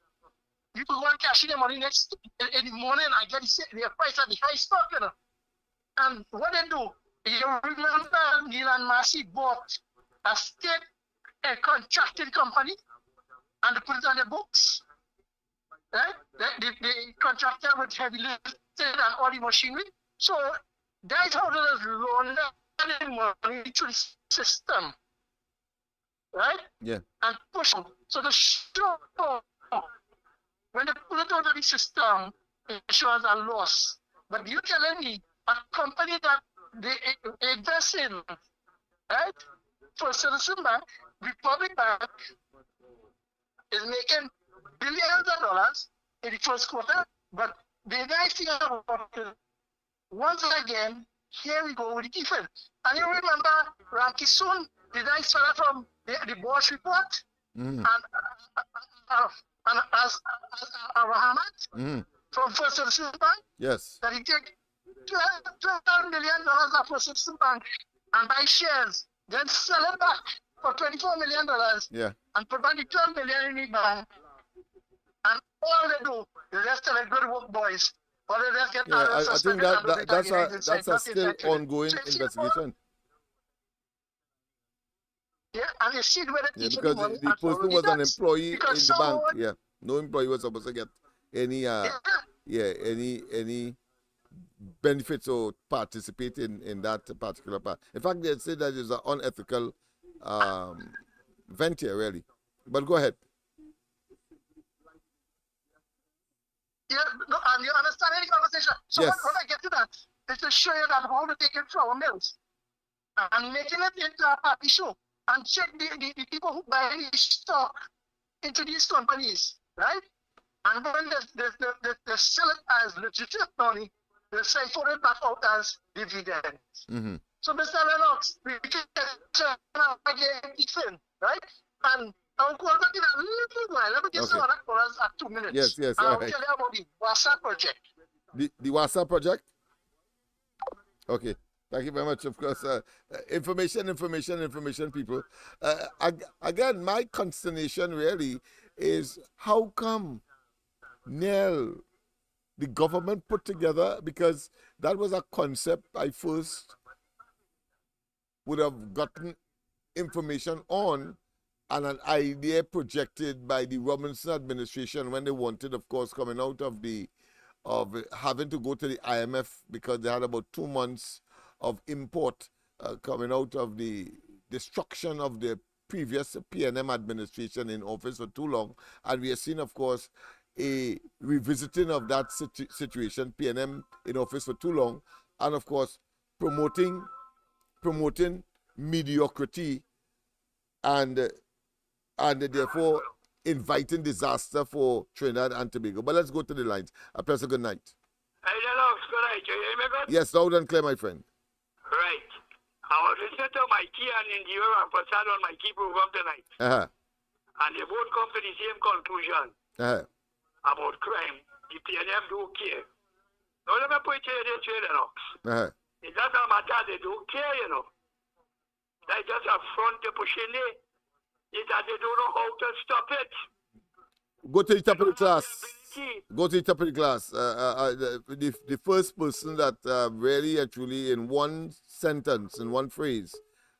you can go and cash in the money next in the morning and get the price at the high stock, you know. And what they do, you remember Neil and Massey bought a state contracting company and they put it on the books, right? The contractor with heavy lifting and all the machinery. So that's how they launder money through the system, right? Yeah. And push them. So the show, when they put it out of the system, it shows a loss. But you telling me a company that they invest in, right? For Citizen Bank, Republic Bank is making billions of dollars in the first quarter. But the nice thing about it, once again, here we go with the defense. And you remember Ramki Soon, the nice fella from the Bosch report, and Rahmat from First Citizen Bank. Yes. That he take $12 million of First Citizen Bank and buy shares, then sell it back for $24 million. Yeah. And put back the $12 million in the bank. And all they do is just tell good work, boys. Or they just get I think that's a still ongoing investigation. Yeah, and you see where because the person was an employee in the bank. Yeah, no employee was supposed to get any any benefits or participate in that particular part. In fact, they say that it's an unethical venture, really. But go ahead. Yeah, no, and you understand any conversation. So Yes. when I get to that, it's to show you that how to take it flour mills and making it into a party show and check the people who buy the stock into these companies, right? And when they sell it as legitimate money, they say for it back out as dividends. Mm-hmm. So Mr. Lennox, we can again defend, right? And I'll call back in a little while. Let me give some other callers at 2 minutes. Yes, yes, And all I'll right. tell you about the WhatsApp project. The WhatsApp project? Okay. Thank you very much. Of course, information, people. Again, my consternation really is how come Nell, the government put together, because that was a concept I first would have gotten information on, and an idea projected by the Robinson administration when they wanted, of course, coming out of having to go to the IMF because they had about 2 months of import coming out of the destruction of the previous PNM administration in office for too long. And we have seen, of course, a revisiting of that situation, PNM in office for too long, and of course, promoting mediocrity and therefore inviting disaster for Trinidad and Tobago. But let's go to the lines. A pleasant good night. Hey, Lennox, good night. You hear me good? Yes, loud and clear, my friend. Right. I was listening to Mikey and Indira and Prasad on Mikey program tonight. Uh-huh. And they both come to the same conclusion about crime. The PNM don't care. Now let me put it this way, Lennox. It doesn't matter, they don't care, you know. They just a front to pushing it. It's that they don't know how to stop it. Go to the top of the class. Go to the top of the class. The first person that really and truly in one sentence, in one phrase,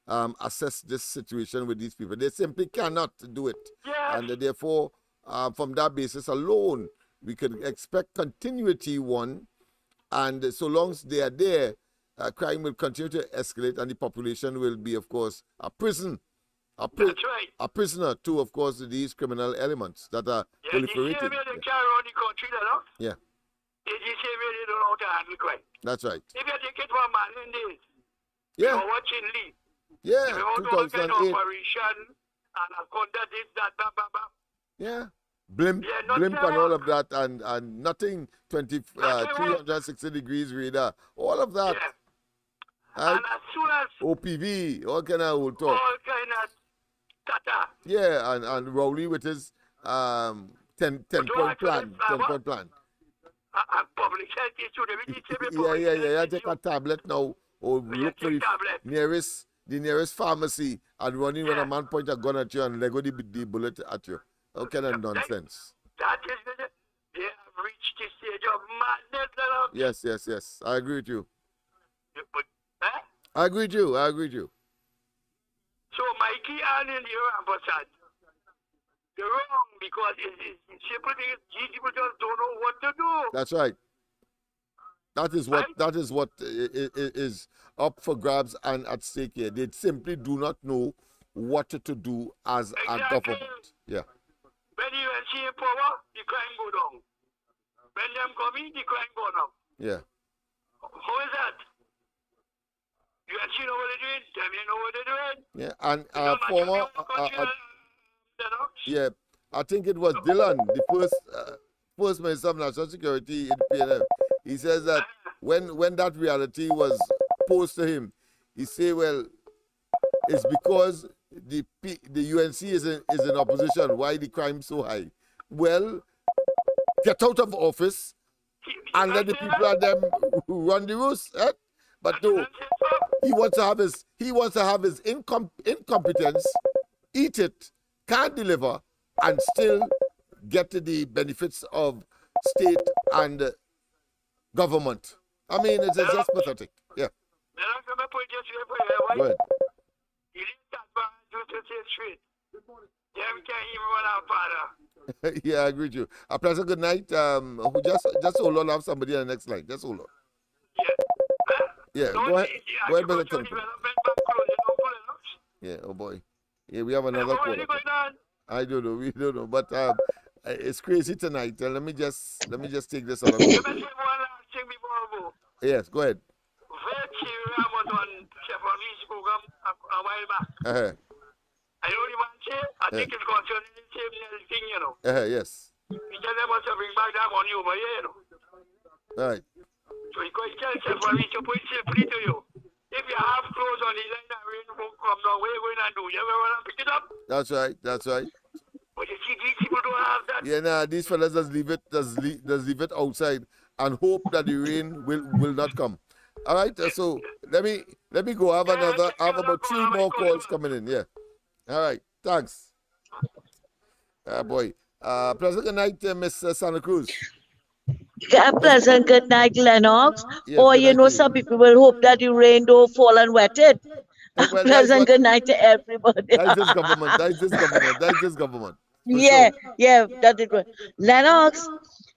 assess this situation with these people. They simply cannot do it. Yes. And therefore, from that basis alone, we can expect continuity, one, and so long as they are there, crime will continue to escalate and the population will be, of course, a prison. That's right. A prisoner to, of course, these criminal elements that are proliferating. The same way they carry around the country, Lennox. Yeah. It's the same way they don't know how to handle crime. That's right. If you take it from Marlin days, Yeah. you're watching Lee. Yeah, If you want to look at 2008. operation and a conduct this, that, blah, blah, blah. Yeah. Blimp and all of that, and nothing 360 degrees radar, all of that. Yeah. Right? And as soon as OPV, all kind of old talk. all kind of tata. Yeah, and Rowley with his 10-point plan. 10-point plan. And public health issue, they will say Yeah. Take a tablet now, or look for the nearest pharmacy and running when a man point a gun at you and lego the bullet at you. How kind of nonsense? That is they have reached the stage of madness. Yes. I agree with you. But, I agree with you. So Mikey and Indira and Prasad, they're wrong because it's simple thing. These people just don't know what to do. That's right. That is what is up for grabs and at stake here. They simply do not know what to do as a government. Yeah. When you see in power, the crime go down. When them come in, the crime go down. Yeah. How is that? You see know what they're doing? Them you know what they're doing? Yeah, and former yeah, I think it was Dylan, the first Minister of National Security in PNM. He says that when that reality was posed to him, he said, well, it's because the UNC is in opposition. Why the crime so high? Well, get out of office and let the people at them run the roost. Eh? But no, he wants to have his incompetence, eat it, can't deliver, and still get the benefits of state and government. I mean, it's just pathetic. Yeah. Go ahead. Them can't even run our father. Yeah, I agree with you. A pleasant good night. Who just hold on, I have somebody on the next line. Just hold on. Yeah, Don't go ahead. Go ahead, Mr. agricultural Tonto. development bank closing down for Lennox. Yeah, oh boy. Yeah, we have another What caller. is going on? I don't know. We don't know. But it's crazy tonight. Let me just take this other call. Let me say one last thing before I go. Yes, go ahead. Virtue was on Chevron's program a while back. Uh-huh. I don't even say, I think it's concerning the same thing, you know. Yes. He tell them to bring back that money over here, you know. Right. So he could tell Chevron to put it simply to you. If you have clothes on the line and rain won't come down, what are you going to do? You ever want to pick it up? That's right. That's right. But you see, these people don't have that. Yeah, nah, these fellas just leave it outside and hope that the rain will not come. All right, so let me go. I have about 3 more calls coming in. Yeah. All right. Thanks. Boy. Pleasant good night, Miss Santa Cruz. A pleasant good night, Lennox. Yes, Or good you night know, to some people will hope that the rain don't fall and wet it. A Well, pleasant good night to everybody. That's this government. That's this government. That's this government. For Yeah, sure. yeah, that is right. Lennox,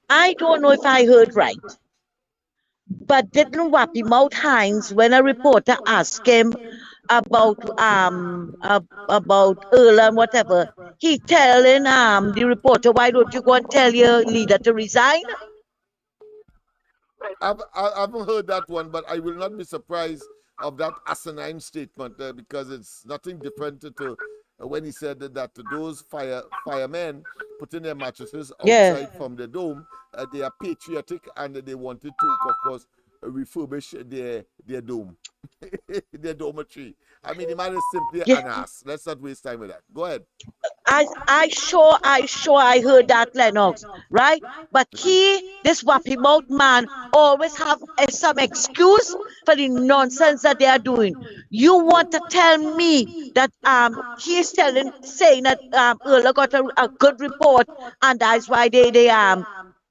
I don't know if I heard right, but didn't Wappy Mouth Hines, when a reporter asked him about Earl and whatever, he telling the reporter, why don't you go and tell your leader to resign? I haven't heard that one, but I will not be surprised of that asinine statement because it's nothing different to when he said that those firemen putting their mattresses outside from the dome, they are patriotic and they wanted to, of course, refurbish their dome, their dormitory. I mean, the man is simply an ass. Let's not waste time with that. Go ahead. I sure I heard that, Lennox, right? But this wappy mouth man always have some excuse for the nonsense that they are doing. You want to tell me that he's saying that Earl got a good report and that's why they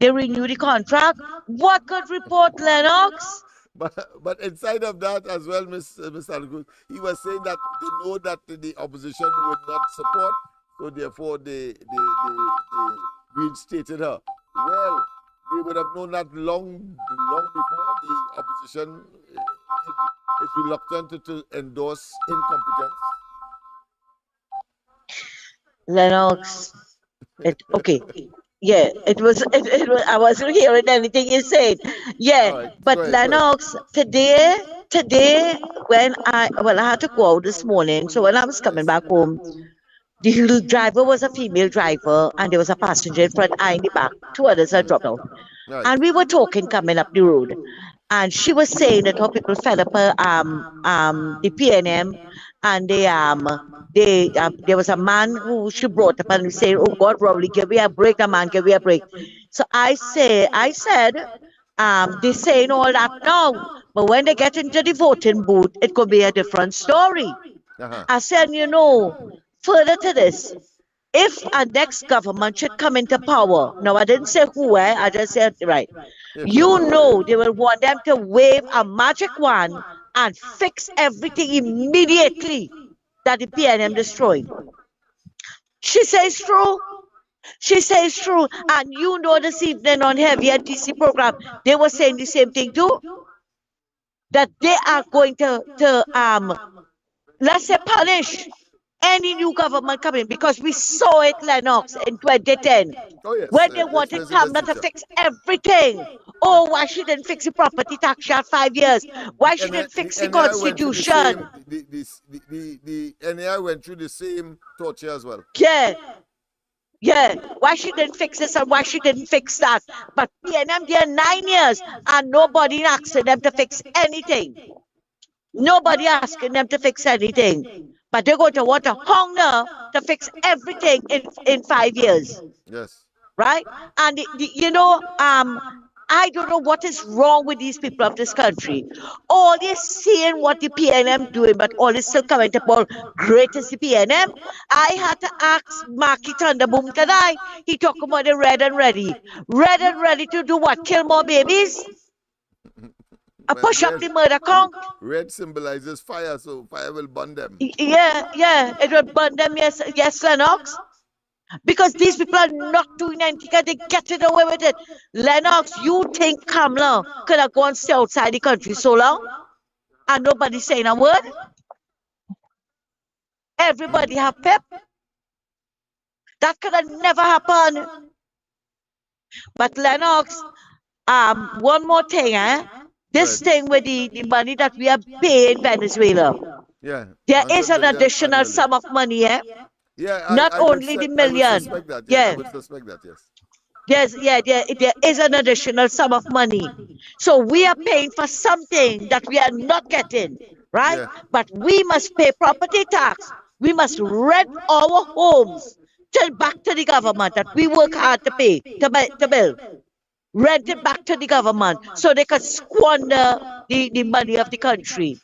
renew the contract? What good report, Lennox? But inside of that as well, Mr. Algus, he was saying that they know that the opposition would not support, so therefore they reinstated her. Well, they would have known that long before. The opposition is reluctant to endorse incompetence. Lennox, okay. Yeah, it was. I wasn't hearing anything you said. Yeah, Right, but Lennox, today, when I had to go out this morning. So when I was coming back home, the driver was a female driver, and there was a passenger in front, I in the back. 2 others had dropped out, and we were talking coming up the road, and she was saying that how people fed up the PNM, and there was a man who she brought up and saying, "Oh God, Rowley, give me a break, the man, give me a break." So I said, they're saying all that now, but when they get into the voting booth, it could be a different story. I said, further to this, if a next government should come into power, now I didn't say who, I just said, right, they will want them to wave a magic wand and fix everything immediately that the PNM destroyed. She says true. She says true. And this evening on Heavy and TC program, they were saying the same thing too. That they are going to let's say punish any new government coming, because we saw it, Lennox, in 2010, when they wanted Tamla to fix everything. Oh, why she didn't fix the property tax at 5 years? Why she didn't fix the constitution? The NAI went through the same torture as well. Yeah. Why she didn't fix this and why she didn't fix that? But PNM there 9 years and nobody asking them to fix anything. Nobody asking them to fix anything. But they're going to want to hunger to fix everything in 5 years. Yes. Right? And I don't know what is wrong with these people of this country. All they're seeing what the PNM doing, but all is still coming about great as the PNM. I had to ask Marky Thunderboom tonight. He talking about the red and ready. Red and ready to do what? Kill more babies? Push up the murder count. Red symbolizes fire, so fire will burn them. Yeah, it will burn them. Yes, Lennox. Because these people are not doing anything and they're getting away with it. Lennox, you think Kamla could have gone stay outside the country so long and nobody saying a word? Everybody have pep. That could have never happened. But Lennox, one more thing, this thing with the money that we are paying Venezuela, Yeah, there is 100 an billion additional annually. sum of money, Yeah, not only the I would million. suspect that. Yeah, I Yeah. would suspect that. Yes. There is an additional sum of money. So we are paying for something that we are not getting, right? Yeah. But we must pay property tax. We must rent our homes back to the government that we work hard to pay, to build. Rent it back to the government so they can squander the money of the country.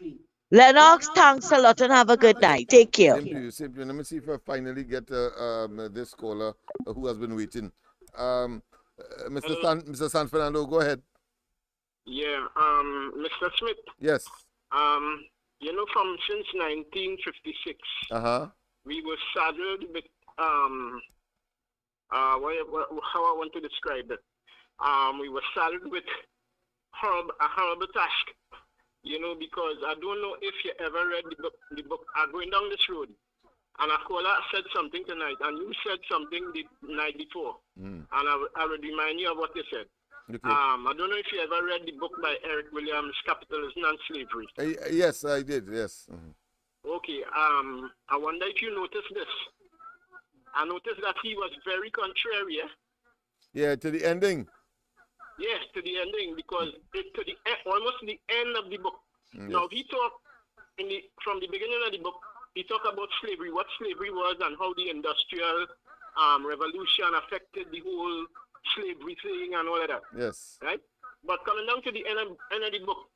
Lennox, thanks a lot and have a good night. Take care. Same to you. Same to you. Let me see if I finally get this caller who has been waiting. Mr. San Fernando, go ahead. Yeah, Mr. Smith. Yes. You know, since 1956, we were saddled with how I want to describe it. We were saddled with a horrible task. You know, because I don't know if you ever read the book. I'm going down this road, and a caller said something tonight, and you said something the night before, and I will remind you of what you said. Okay. I don't know if you ever read the book by Eric Williams, Capitalism and Slavery. Yes, I did. Yes. Okay. I wonder if you noticed this. I noticed that he was very contrary. Yeah, to the ending. Yes, to the ending, because almost the end of the book. Yes. Now he talked from the beginning of the book. He talked about slavery, what slavery was, and how the industrial revolution affected the whole slavery thing and all of that. Yes. Right. But coming down to the end of the book,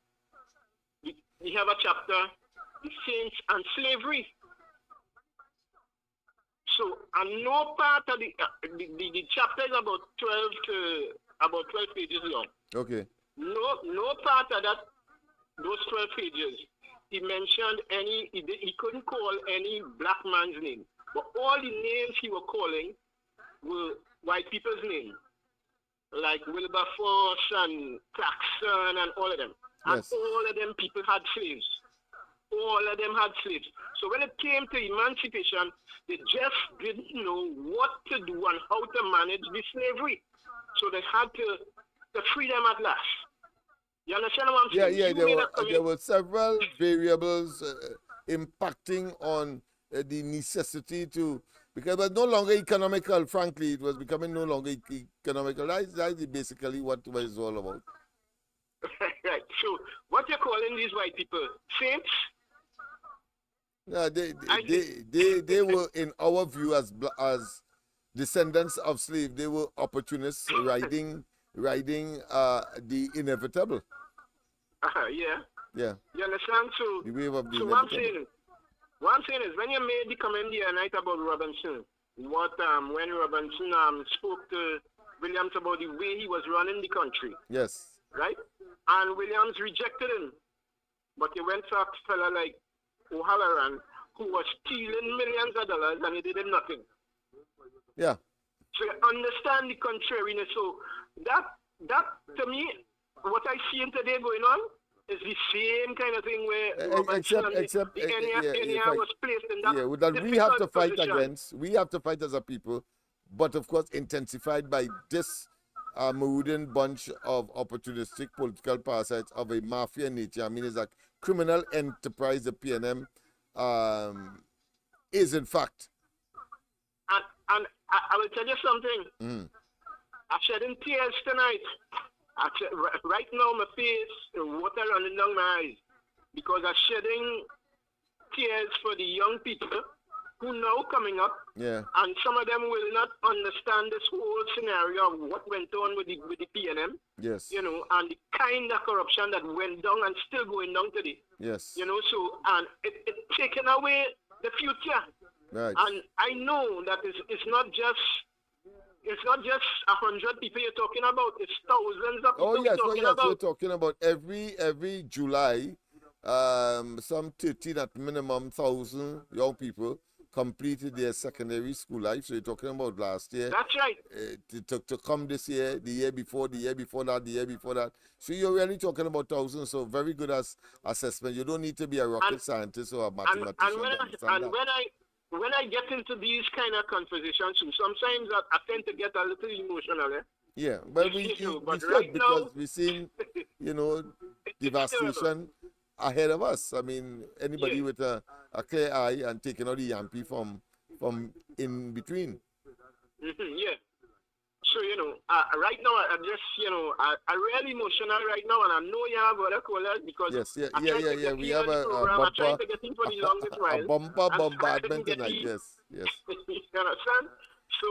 we have a chapter, the saints and slavery. So, and no part of the chapter is about 12 pages long. Okay. No part of those 12 pages, he mentioned he couldn't call any black man's name. But all the names he was calling were white people's names, like Wilberforce and Claxon and all of them. Yes. And all of them people had slaves. All of them had slaves. So when it came to emancipation, they just didn't know what to do and how to manage the slavery. So they had to free them at last. You understand what I'm saying? Yeah, there were several variables impacting on the necessity to, because it was no longer economical, frankly, it was becoming no longer economical. That's basically what it was all about. Right. So what you're calling these white people? Saints? No, they were, in our view, as descendants of slaves, they were opportunists riding the inevitable. Yeah. Yeah. You understand? So, the wave of the so inevitable. what I'm saying is, when you made the comment the other night about Robinson, when Robinson spoke to Williams about the way he was running the country. Yes. Right? And Williams rejected him. But he went to a fella like O'Halloran, who was stealing millions of dollars and he did nothing. Yeah. So you understand the contrariness. So that to me, what I see today going on is the same kind of thing where except the NEA was placed in that. Yeah, that we have to fight position. against. We have to fight as a people, but of course intensified by this Maroodian bunch of opportunistic political parasites of a mafia nature. I mean, it's a criminal enterprise. The PNM is in fact. And I will tell you something. I'm shedding tears tonight. Right now, my face, water running down my eyes, because I'm shedding tears for the young people who now coming up. Yeah. And some of them will not understand this whole scenario of what went on with the PNM. Yes. You know, and the kind of corruption that went down and still going down today. Yes. You know, so, and it's taken away the future. Right. And I know that it's not just 100 people you're talking about. It's thousands of people yes, talking about. We're talking about every July, some 13 at minimum 1,000 young people completed their secondary school life. So you're talking about last year. That's right. To come this year, the year before that, the year before that. So you're really talking about thousands. So very good assessment. You don't need to be a rocket scientist or a mathematician to understand that. When I get into these kind of conversations, sometimes I tend to get a little emotional. Yeah, but we should, because we've seen, devastation ahead of us. I mean, anybody with a clear eye and taking out the Yampy from in between. Yeah. So, right now, I'm just, I'm really emotional right now, and I know you have other callers because yeah. We have a bumper bombardment tonight. Yes. You understand? So,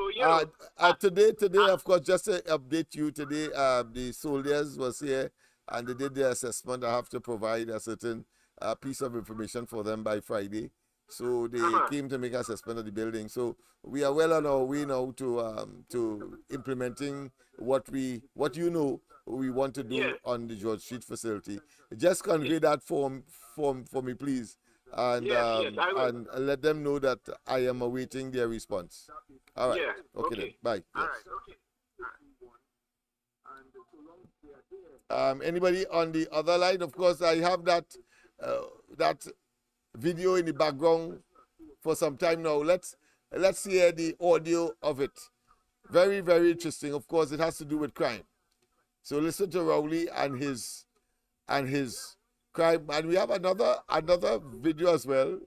today, of course, just to update you, today the soldiers was here and they did their assessment. I have to provide a certain piece of information for them by Friday. So they came to make assessment of the building. So we are well on our way now to implementing what we want to do on the George Street facility. Just convey that form for me, please, and and let them know that I am awaiting their response. All right. Okay. Then. Bye. All yes. right. Okay. Anybody on the other line? Of course, I have that video in the background for some time now. Let's hear the audio of it. Very, very interesting. Of course, it has to do with crime. So listen to Rowley and his crime. And we have another video as well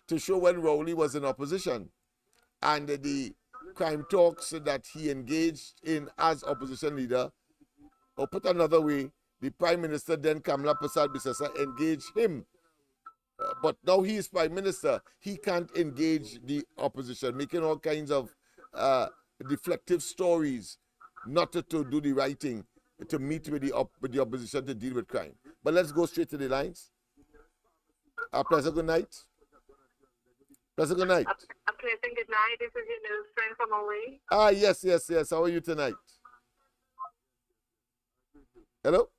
to show when Rowley was in opposition and the crime talks that he engaged in as opposition leader. Or put another way, the Prime Minister then Kamla Prasad Bisesa engaged him. But now he is Prime Minister. He can't engage the opposition, making all kinds of deflective stories, not to do the right thing, to meet with the opposition to deal with crime. But let's go straight to the lines. Pleasant good night. Pleasant good night. A pleasant good night. This is your news friend from away. Yes. How are you tonight? Hello?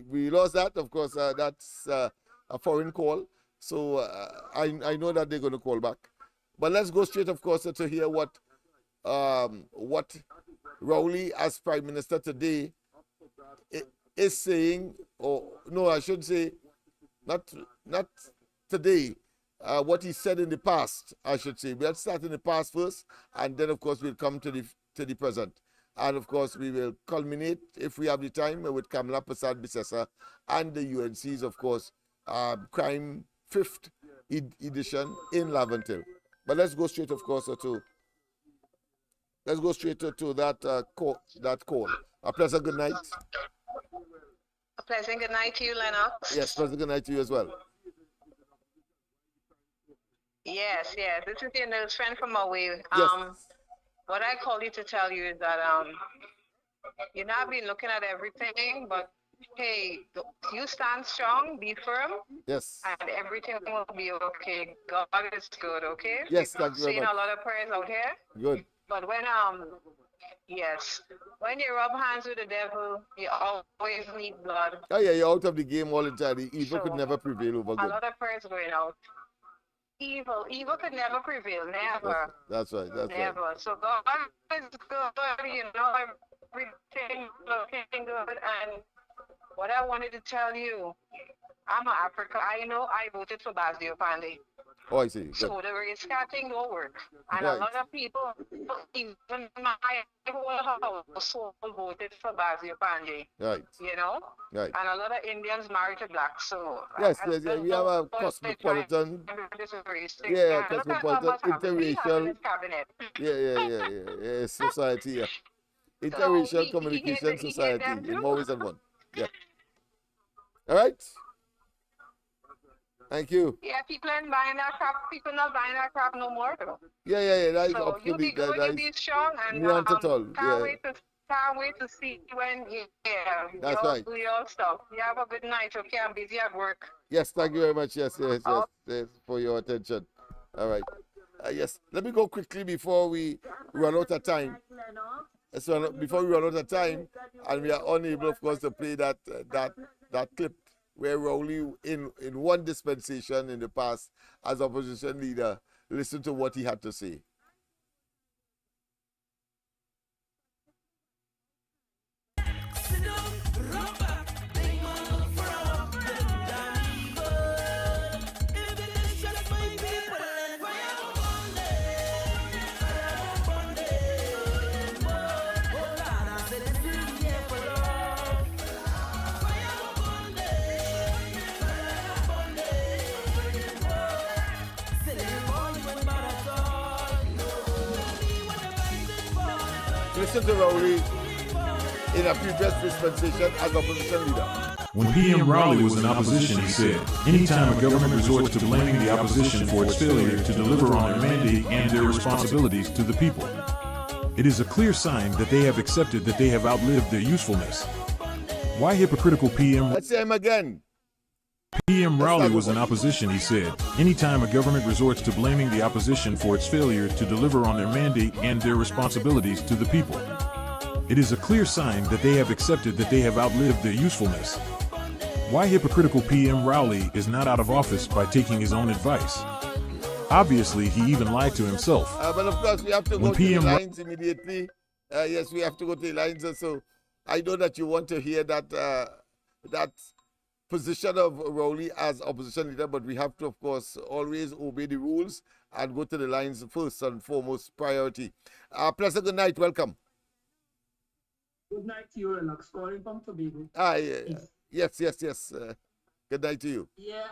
We lost that. Of course, that's a foreign call. So I know that they're going to call back. But let's go straight, of course, to hear what Rowley, as Prime Minister today, is saying, or no, I should say, not today. What he said in the past, I should say. We'll start in the past first, and then, of course, we'll come to the present. And, of course, we will culminate, if we have the time, with Kamla Prasad Bisesa and the UNC's, of course, Crime 5th edition in Laventille. But let's go straight, of course, to that call. A pleasant good night. A pleasant good night to you, Lennox. Yes, pleasant good night to you as well. Yes. This is your news friend from away. Yes. What I called you to tell you is that you've not been looking at everything, but hey, you stand strong, be firm. Yes. And everything will be okay. God is good, okay? Yes, thank you very much. Seen a lot of prayers out here. Good. But when you rub hands with the devil, you always need blood. Oh yeah, you're out of the game all entirely. Evil could never prevail over good. A lot of prayers going out. Evil could never prevail, never. That's right. Never. So God is good, everything looking good. And what I wanted to tell you, I'm an African. I know I voted for Basil Pandey. Oh, I see. Good. So the race car thing don't work. And right. A lot of people, even my whole household voted for Basil Pandey. Right. Right. And a lot of Indians married to blacks. So yes, we have a cosmopolitan. Cosmopolitan interracial. Yeah, society. Yeah. Interracial communication society. I'm always at one. Yeah. All right. Thank you. Yeah, people ain't buying that crap. People not buying that crap no more, though. Yeah. That is so up to you be good, you be strong, and can't wait to see when That's right. do your stuff. You have a good night, okay? I'm busy at work. Yes, thank you very much. Yes, for your attention. All right. Yes, let me go quickly before we run out of time. So before we run out of time, and we are unable, of course, to play that clip where Rowley, in one dispensation in the past as opposition leader, listened to what he had to say. Listen to Rowley in a previous dispensation as opposition leader. When PM Rowley was in opposition, he said, anytime a government resorts to blaming the opposition for its failure to deliver on their mandate and their responsibilities to the people, it is a clear sign that they have accepted that they have outlived their usefulness. Why hypocritical PM? Let's say him again. PM Rowley was in opposition, he said, anytime a government resorts to blaming the opposition for its failure to deliver on their mandate and their responsibilities to the people, it is a clear sign that they have accepted that they have outlived their usefulness. Why hypocritical PM Rowley is not out of office by taking his own advice. Obviously, he even lied to himself. But of course, we have to go to the lines immediately. Yes, we have to go to the lines. So I know that you want to hear that that position of Rowley as opposition leader, but we have to, of course, always obey the rules and go to the lines first and foremost priority. Pleasant good night. Welcome. Good night to you, Lennox. Calling from Tobago. Yes. Good night to you. Yeah,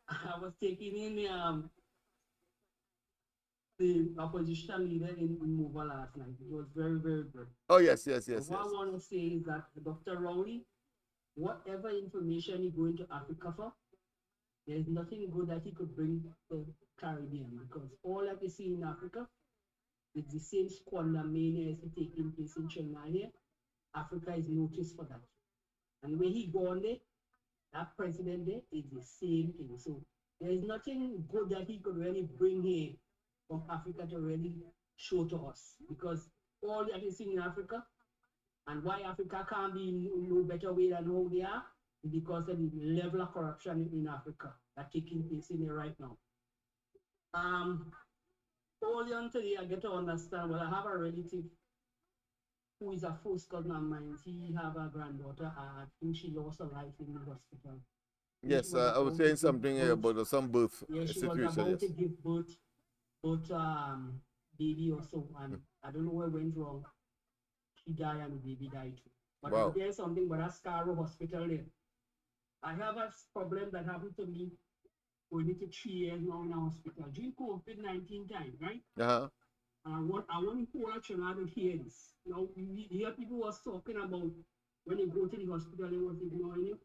I was taking in the opposition leader in Mova last night. It was very, very good. Oh, yes. What I want to say is that Dr. Rowley, whatever information he going to Africa for, there's nothing good that he could bring to Caribbean, because all that we see in Africa is the same squander mania as taking place in China here. Africa is noticed for that. And when he gone there, that president there is the same thing. So there is nothing good that he could really bring here from Africa to really show to us, because all that is seen in Africa and why Africa can't be in no better way than how they are is because of the level of corruption in Africa that's taking place in there right now. Early on today, I get to understand, well, I have a relative who is a first cousin of mine. He have a granddaughter. I think she lost her life in the hospital. Yes, I was saying something about some birth situation. She was about to give birth baby or so, and I don't know where went wrong. She died and the baby died too. But wow. There's something about a Scarborough hospital there. I have a problem that happened to me going into 3 years now in a hospital during COVID-19 time, right? I want to try to hear this. Now, we hear people was talking about when they go to the hospital, they was ignoring you.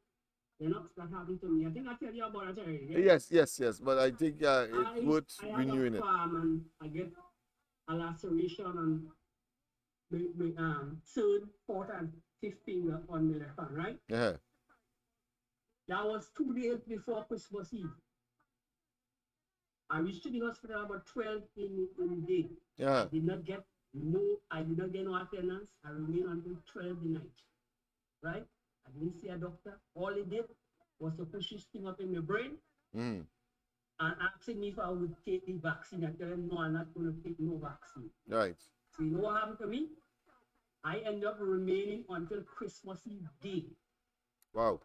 Lennox, that happened to me. I think I tell you about it already. Yeah? Yes. But I think it's worth renewing it. And I get a laceration on my third, fourth, and fifth finger on my left hand, right? That was 2 days before Christmas Eve. I reached the hospital about 12 in the day. I did not get no attendance. I remained until 12 the night. Right? I didn't see a doctor. All he did was to push his thing up in my brain and asking me if I would take the vaccine. I tell him, no, I'm not going to take no vaccine. Right. So you know what happened to me? I ended up remaining until Christmas Eve day. Wow.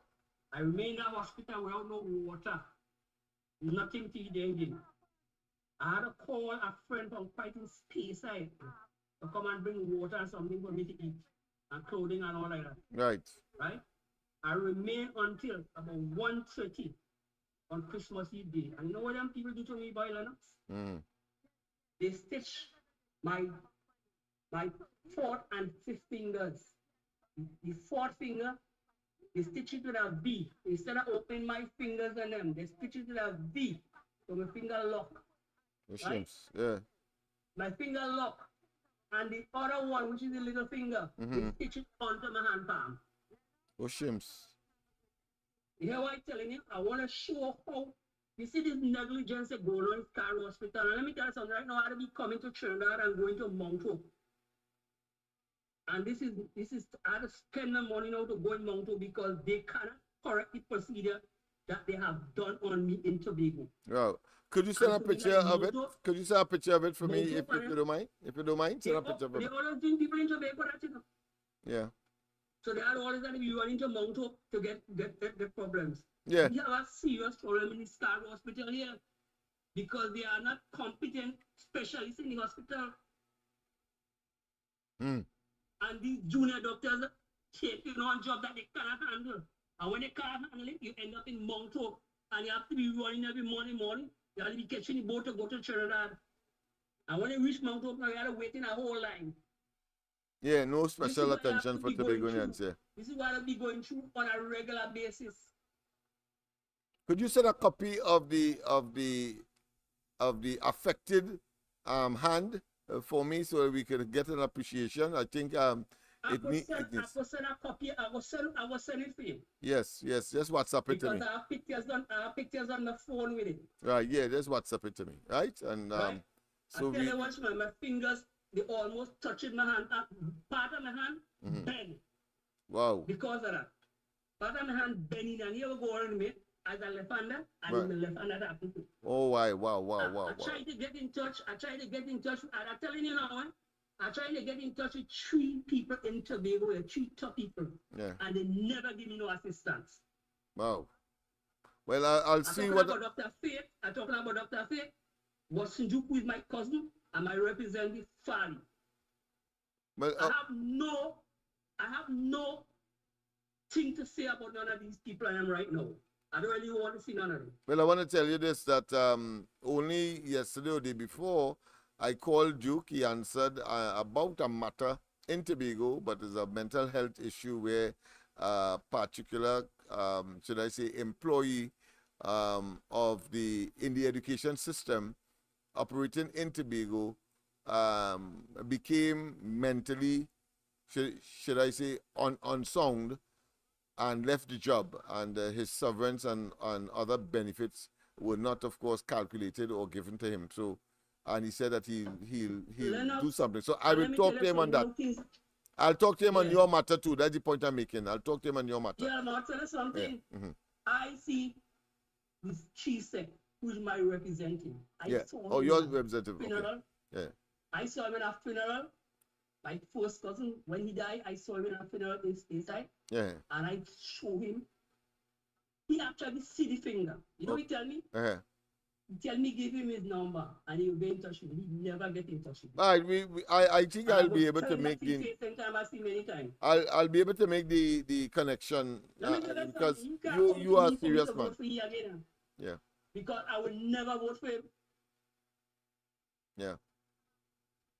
I remained in the hospital without no water. Nothing to eat again. I had to call a friend from quite in space side to come and bring water and something for me to eat and clothing and all like that. Right? I remained until about 1:30 on Christmas Eve day. And you know what them people do to me, boy, Lennox? They stitch my fourth and fifth fingers. The fourth finger, they stitch it with a V. Instead of opening my fingers on them, they stitch it with a V. So my finger lock. Right? My finger lock. And the other one, which is the little finger, they stitch it onto my hand palm. Oh, shims. You hear what I'm telling you? I want to show how, you see this negligence that going on in Scarborough Hospital. And let me tell you something, right now I have to be coming to Trinidad and going to Mount Hope. And this is I have to spend the money now to go in Mount Hope because they cannot correct the procedure that they have done on me in Tobago. Wow. Could you send a picture of it? Could you send a picture of it for me if you don't mind? If you don't mind, send a picture of it. They always bring people in Tobago, that you know. Yeah. So they are always going to be running to Mount Hope to get problems. Yeah. We have a serious problem in the Star Hospital here because they are not competent specialists in the hospital. Mm. And these junior doctors taking on job that they cannot handle. And when they can't handle it, you end up in Mount Hope and you have to be running every morning. You have to be catching the boat to go to Trinidad. And when they reach Mount Hope, now you have to wait in a whole line. Yeah, no special attention for Tobagonians, yeah. This is what I'll be going through on a regular basis. Could you send a copy of the affected hand for me so that we can get an appreciation? I think I will send a copy. I will send it for you. Yes, just WhatsApp it to me. Because I have pictures on the phone with it. Right, yeah, just WhatsApp it to me, right? And right? so I tell you what, my fingers, they almost touching my hand. Part of my hand bend. Wow. Because of that. Part of my hand bending, and here we go on me as a left-hander, and right. the left-hander happened to. Oh, wow. I tried to get in touch. And I'm telling you now, I tried to get in touch with 3 people in Tobago, 3 top people. Yeah. And they never give me no assistance. Wow. Well, I'll see what... I'm talking about Dr. Faith. Wasinjuku is my cousin, and my representative, Fali. Well, I have no thing to say about none of these people I am right now. I don't really want to see none of them. Well, I want to tell you this, that only yesterday or the day before, I called Duke. He answered about a matter in Tobago, but it's a mental health issue where a particular, should I say, employee in the education system operating in Tobago became mentally, should I say, unsound and left the job, and his severance and other benefits were not, of course, calculated or given to him. So, and he said that he'll Lennox, do something. So I will talk to him on that. I'll talk to him on your matter too. That's the point I'm making. I'll talk to him on your matter. Yeah, I'll tell you something. Yeah. Mm-hmm. I see this Chisek, who's my representative. Your representative. Funeral. Okay. Yeah. I saw him in a funeral. My first cousin, when he died, I saw him in a funeral in Speyside. Yeah. And I showed him. He actually see the finger. You know what he tell me? He tell me give him his number and he'll be in touch with me. He never get in touch with me. All right, I think I'll be able to make the... I'll be able to make the connection because you are a serious man. Yeah. Because I will never vote for him. Yeah.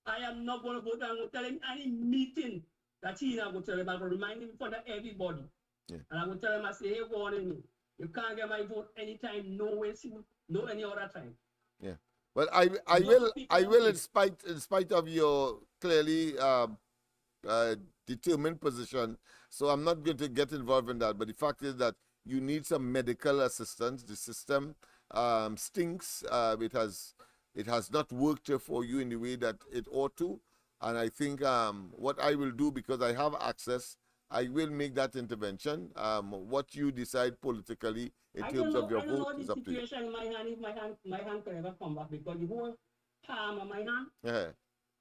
I am not going to vote. I'm going to tell him any meeting that he's not going to tell him. I'm going to remind him in front of everybody. Yeah. And I'm going to tell him, I say, hey, warning me. You can't get my vote anytime, no way, no any other time. Yeah. Well, I will in spite of your clearly determined position. So I'm not going to get involved in that. But the fact is that you need some medical assistance. The system stinks. It has not worked for you in the way that it ought to. And I think what I will do, because I have access, I will make that intervention. What you decide politically in terms of your vote is up to you. I don't know the situation in my hand could ever come back, because the whole palm of my hand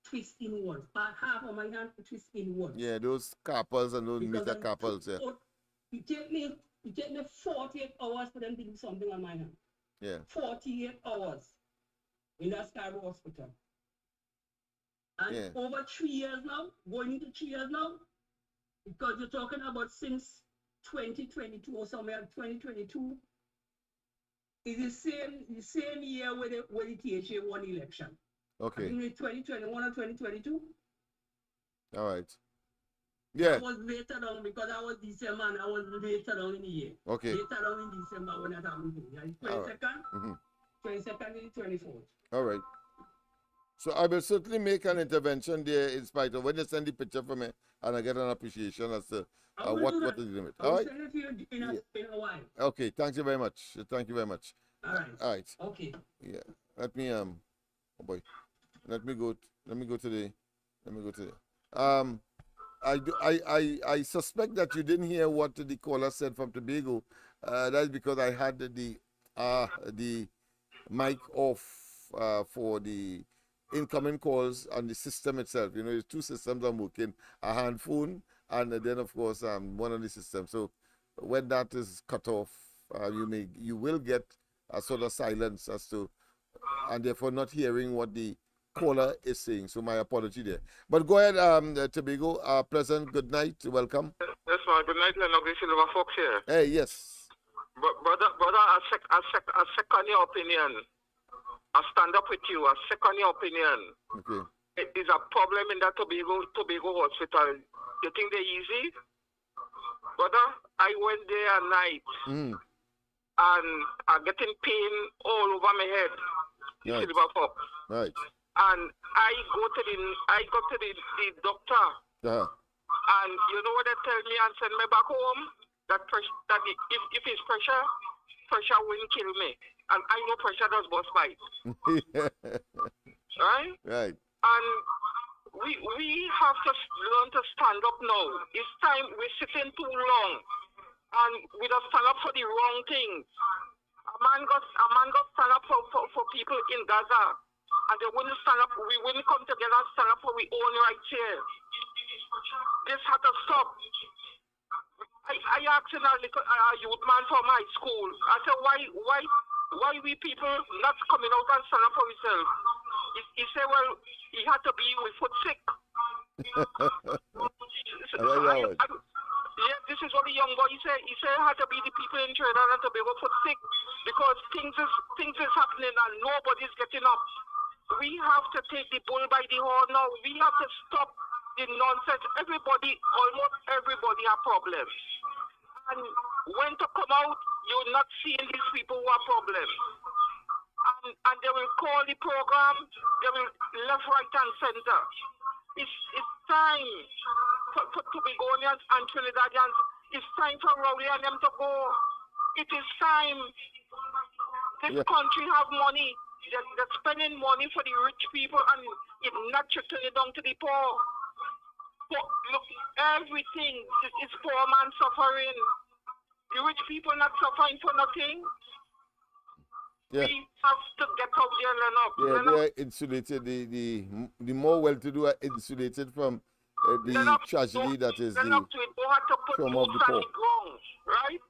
twist inwards. Half of my hand twist inwards. Yeah, those carpals and those metacarpals. Yeah. It take me 48 hours for them to do something on my hand. Yeah. 48 hours in that Scarborough hospital. And over 3 years now, going into 3 years now, because you're talking about since 2022 or somewhere 2022, is the same year where the THA won the election. Okay. I think it's 2021 or 2022. All right. Yeah. I was later on because I was December and I was later on in the year. Okay. Later on in December when that happened to me. 22nd, 22nd and 24th. All right. So I will certainly make an intervention there in spite of when they send the picture for me and I get an appreciation as to what is the limit. All right? I'll send it to you in a while. Okay, thank you very much. Thank you very much. All right. All right. Okay. Yeah. Let me oh boy. Let me go to the I suspect that you didn't hear what the caller said from Tobago. That's because I had the mic off for the incoming calls on the system itself. You know, there's two systems I'm working: a hand phone and then of course one on the system. So when that is cut off, you will get a sort of silence as to, and therefore not hearing what the caller is saying. So my apology there. But go ahead, Tobago. Pleasant good night. Welcome. Yes, man. Good night, Lennox. This is Silver Fox here. Hey, yes. Brother, I second your opinion. I stand up with you. I second your opinion. Okay. It is a problem in that Tobago hospital. You think they're easy? Brother, I went there at night and I'm getting pain all over my head. Right. Silver Fox. Right. And I go to the doctor. And you know what they tell me and send me back home? That if it's pressure won't kill me. And I know pressure does bust fight. Right? Right. And we have to learn to stand up now. It's time we're sitting too long. And we don't stand up for the wrong things. A man got stand up for people in Gaza. And they wouldn't stand up, we wouldn't come together and stand up for our own rights here. This had to stop. I asked a youth man from my school, I said, why we people not coming out and stand up for ourselves? He said, well, he had to be with foot sick. Yeah, this is what the young boy said. He said it had to be the people in Trinidad and Tobago foot sick because things is happening and nobody's getting up. We have to take the bull by the horn now. We have to stop the nonsense. Almost everybody have problems. And when to come out, you're not seeing these people who have problems. And they will call the program, they will left, right, and center. It's time for Tobagonians and Trinidadians. It's time for Rowley and them to go. It is time. This country have money. They're spending money for the rich people and it's not trickling down to the poor. Look, everything is poor man suffering. The rich people not suffering for nothing. Yeah. We have to get out there, Lennox. Yeah, they are insulated. The more well-to-do are insulated from the tragedy that is Lennox, we don't have to put trauma of the boots poor. on the ground, right?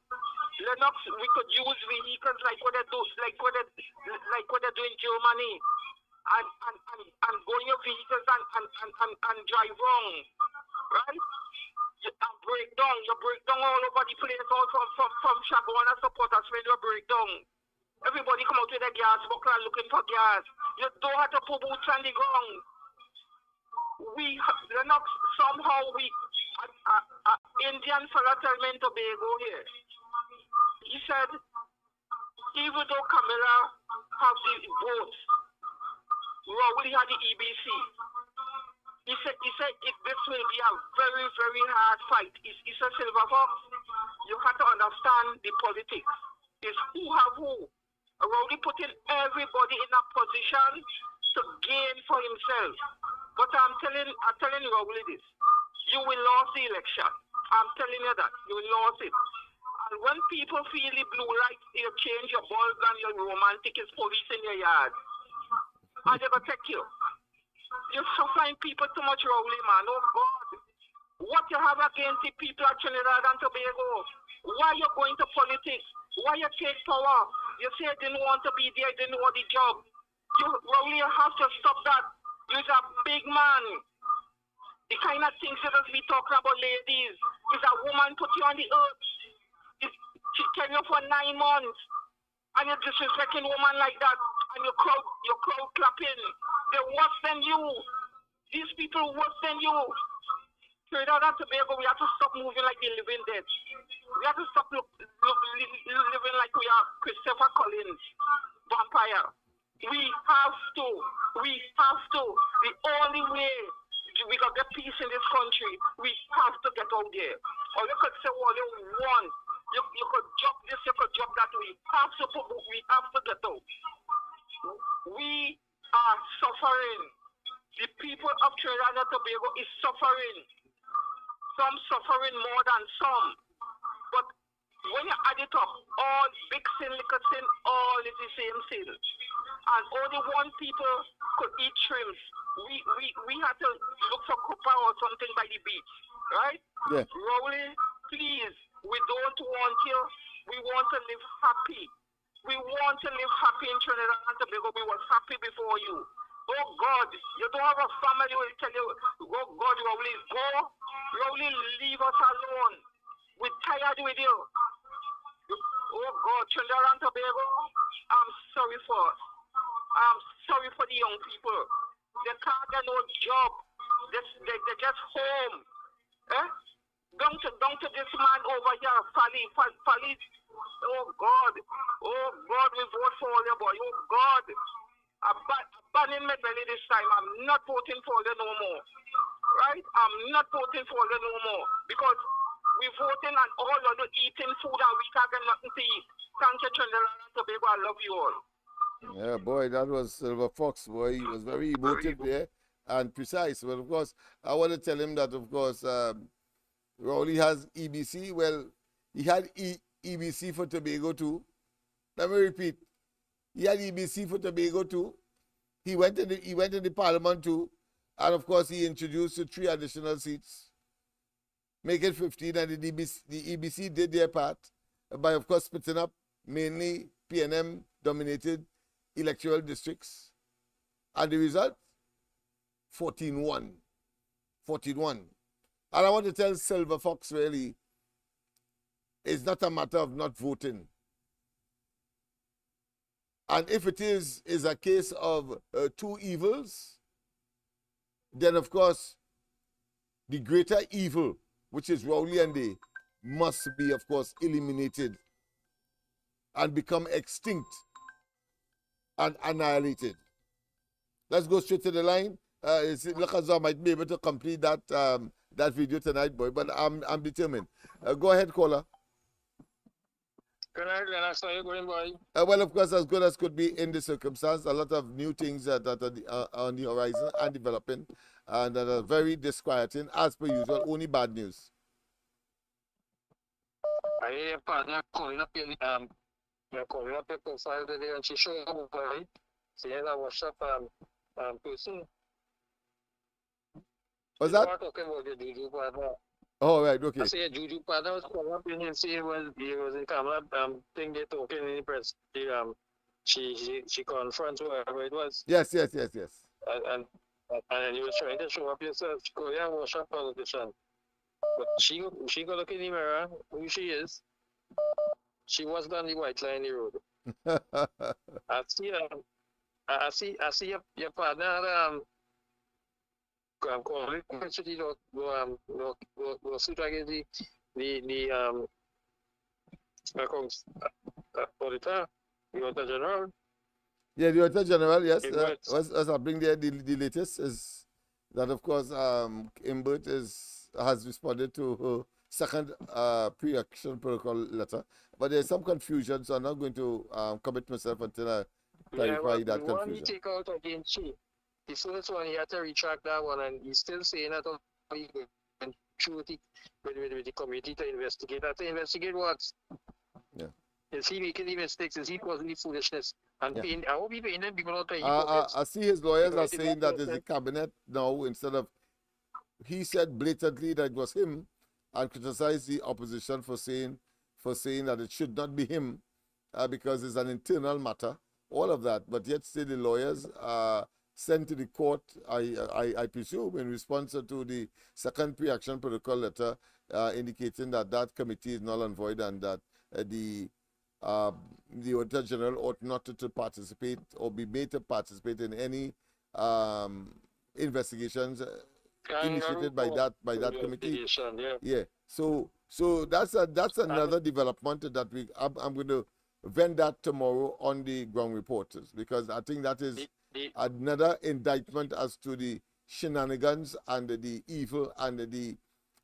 Lennox, we could use vehicles like what they do, like what they do in Germany, and go in your vehicles and drive wrong, right? And break down. You break down all over the place, all from Shagwana supporters when you break down. Everybody come out with their gas buckle and looking for gas. You don't have to put boots on the ground. Lennox, somehow Indian fella tell me in Tobago here. He said, even though Camilla have the votes, Rowley had the EBC. He said this will be a very, very hard fight. He said, Silver Fox, you have to understand the politics. It's who have who. Rowley putting everybody in a position to gain for himself. But I'm telling Rowley this. You will lose the election. I'm telling you that. You will lose it. And when people feel the blue light, you change your bulb and your romantic is police in your yard. And they're going to take you. You're suffering people too much, Rowley, man. Oh, God. What you have against the people of Trinidad and Tobago? Why you going to politics? Why you take power? You say you didn't want to be there, you didn't want the job. Rowley, you have to stop that. You're a big man. The kind of things you just be talking about, ladies, is a woman put you on the earth. She carry you for 9 months. And you're disrespecting a woman like that. And your crowd clapping. They're worse than you. These people worse than you. Trinidad and Tobago, we have to stop moving like the living dead. We have to stop living like we are Christopher Collins, vampire. We have to. The only way we can get peace in this country, we have to get out there. Or you could say, well, you want. You could drop this, you could drop that. We have to get out. We are suffering. The people of Trinidad and Tobago is suffering. some suffering more than some. But when you add it up, all big sin, little sin, all is the same sin. And only one people could eat shrimps. We had to look for copper or something by the beach, right? Yeah. Rowley, please, we don't want you. We want to live happy. We want to live happy in Trinidad and Tobago. We was happy before you. Oh God, you don't have a family who will tell you, oh God, Rowley, go. Rowley, leave us alone. We're tired with you. Oh God, Trinidad and Tobago, I'm sorry for us. I'm sorry for the young people. They can't get no job. They're just home. Eh? Don't to this man over here, Fally. Oh God. Oh God, we vote for you, boy. Oh God. Ban in my belly this time. I'm not voting for you no more. Right? I'm not voting for you no more. Because we voting and all of you eating food and we can't get nothing to eat. Thank you, Trinidad and Tobago. I love you all. Yeah, boy, that was Silver Fox, boy. He was very emotive there and precise. But of course, I want to tell him that, of course, Rowley has EBC. Well, he had EBC for Tobago too. Let me repeat. He had EBC for Tobago too. He went in the parliament too. And of course, he introduced the 3 additional seats, make it 15. And the EBC did their part by, of course, splitting up mainly PNM dominated electoral districts. And the result, 14-1. 14-1. And I want to tell Silver Fox, really, it's not a matter of not voting. And if it is a case of 2 evils, then of course, the greater evil, which is Rowley and they, must be, of course, eliminated and become extinct and annihilated. Let's go straight to the line. Look as though I might be able to complete that that video tonight, boy, but I'm determined. Go ahead, caller. Good night, Lennox. How you going, boy? Well, of course, as good as could be in the circumstance. A lot of new things that are on the horizon and developing, and that are very disquieting, as per usual. Only bad news. I hear your partner calling up your profile today, and she showed up, boy. Saying I was up person. What's that? Talking about your juju partner. Oh, right, okay. I say your juju partner was calling up and saying he was in camera thing they talking in the press. She confronts whoever it was. Yes. And you was trying to show up yourself. Go yeah, wash up politician. But she go look in the mirror who she is. She was on the white line the road. I see your partner calling city go suit against the auditor, the auditor general. Yeah, the auditor general, yes. As I bring there the latest is that of course Imbert has responded to her second pre-action protocol letter. But there's some confusion, so I'm not going to commit myself until I clarify that confusion. The one he take out against she, the first one he had to retract that one, and he's still saying that he went through with the committee to investigate. To investigate what? Yeah. Is he making the mistakes? Is he causing the foolishness? And yeah. I hope he paying them people out there. I see his lawyers are saying that is the cabinet now, instead of, he said blatantly that it was him, and criticized the opposition for saying that it should not be him because it's an internal matter, all of that. But yet still the lawyers sent to the court, I presume, in response to the second pre-action protocol letter indicating that that committee is null and void, and that the Auditor General ought not to participate or be made to participate in any investigations initiated by that committee. Yeah. So that's another development that I'm going to vent that tomorrow on the ground reporters, because I think that is another indictment as to the shenanigans and the evil and the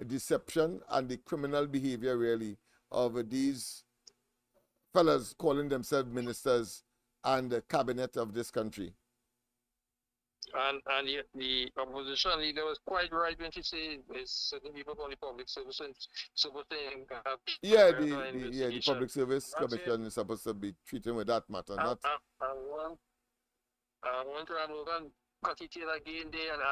deception and the criminal behavior really of these fellas calling themselves ministers and the cabinet of this country. And yet the opposition leader was quite right when she said there's certain people from the public service and supposed to have Yeah, the investigation. Public Service That's it. Commission is supposed to be treating with that matter, not. I want to look and cut it in again there, and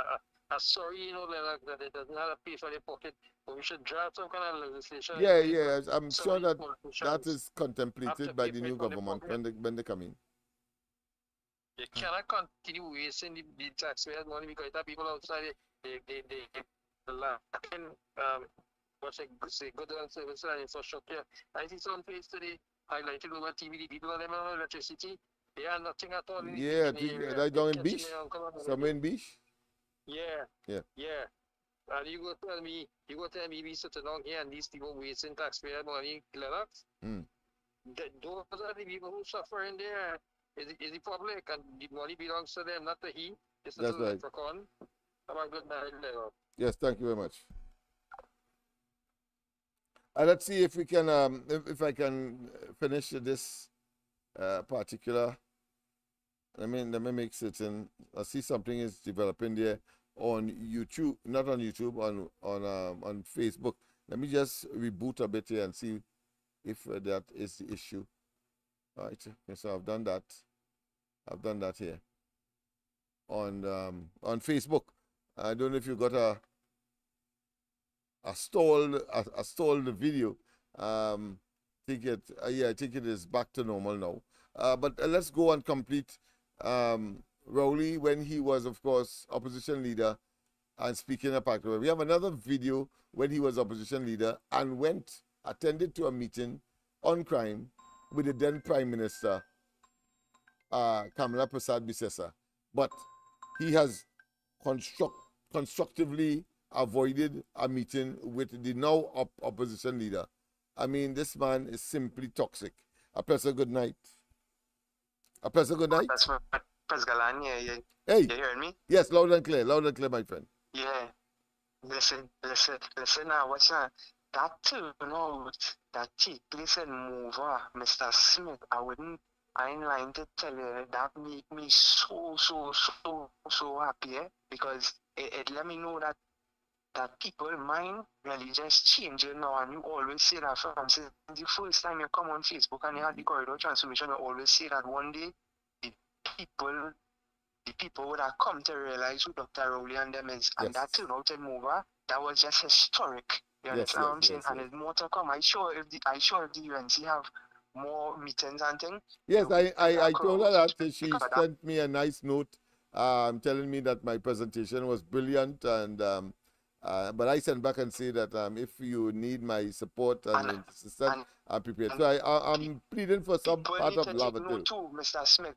I'm sorry, Lennox, that it doesn't have a piece on the pocket, but we should draft some kind of legislation. Yeah, I'm so sure that politicians is contemplated by the new government when they come in. You cannot continue wasting the taxpayers' money because there are people outside they lacking what's say good service and infrastructure. I see some place today highlighted over TV, the people on them on electricity, they are nothing at all. Yeah, I think right down in Beach, somewhere in Beach. Yeah. And you go tell me we sitting down here and these people wasting taxpayer money, Lennox. Those are the people who suffer in there. Is the public, and the money belongs to them, not to he. This is right. Have a good night, Lennox. Yes, thank you very much. Let's see if we can, if I can finish this particular. Let me make certain. I see something is developing there on YouTube, not on YouTube, on Facebook. Let me just reboot a bit here and see if that is the issue. All right, okay, so I've done that. I've done that here on Facebook. I don't know if you got a stalled video. I think it is back to normal now. But let's go and complete Rowley when he was, of course, opposition leader and speaking at Parkway. We have another video when he was opposition leader and attended to a meeting on crime with the then Prime Minister, Kamala Prasad Bisesa. But he has constructively avoided a meeting with the now opposition leader. I mean, this man is simply toxic. A pleasant good night. A pleasant good night. That's Galan, yeah. Hey. You hearing me? Yes, loud and clear, my friend. Yeah. Listen now, what's that? That that take place in Mover, Mr. Smith, I ain't lying to tell you that make me so happy, because it let me know that people's mind really just changing now, and you always say that from the first time you come on Facebook and you had the corridor transformation, you always say that one day the people would have come to realize who Dr. Rowley and them is, and that turned out in Mover. That was just historic. You understand what I'm saying? And there's more to come. I sure if the UNC have more meetings and things. Yes, I told her that. She sent me a nice note telling me that my presentation was brilliant, and but I sent back and say that if you need my support and assistance, I'm prepared. So I'm pleading for some part of Lavatil. Too, Mr. Smith.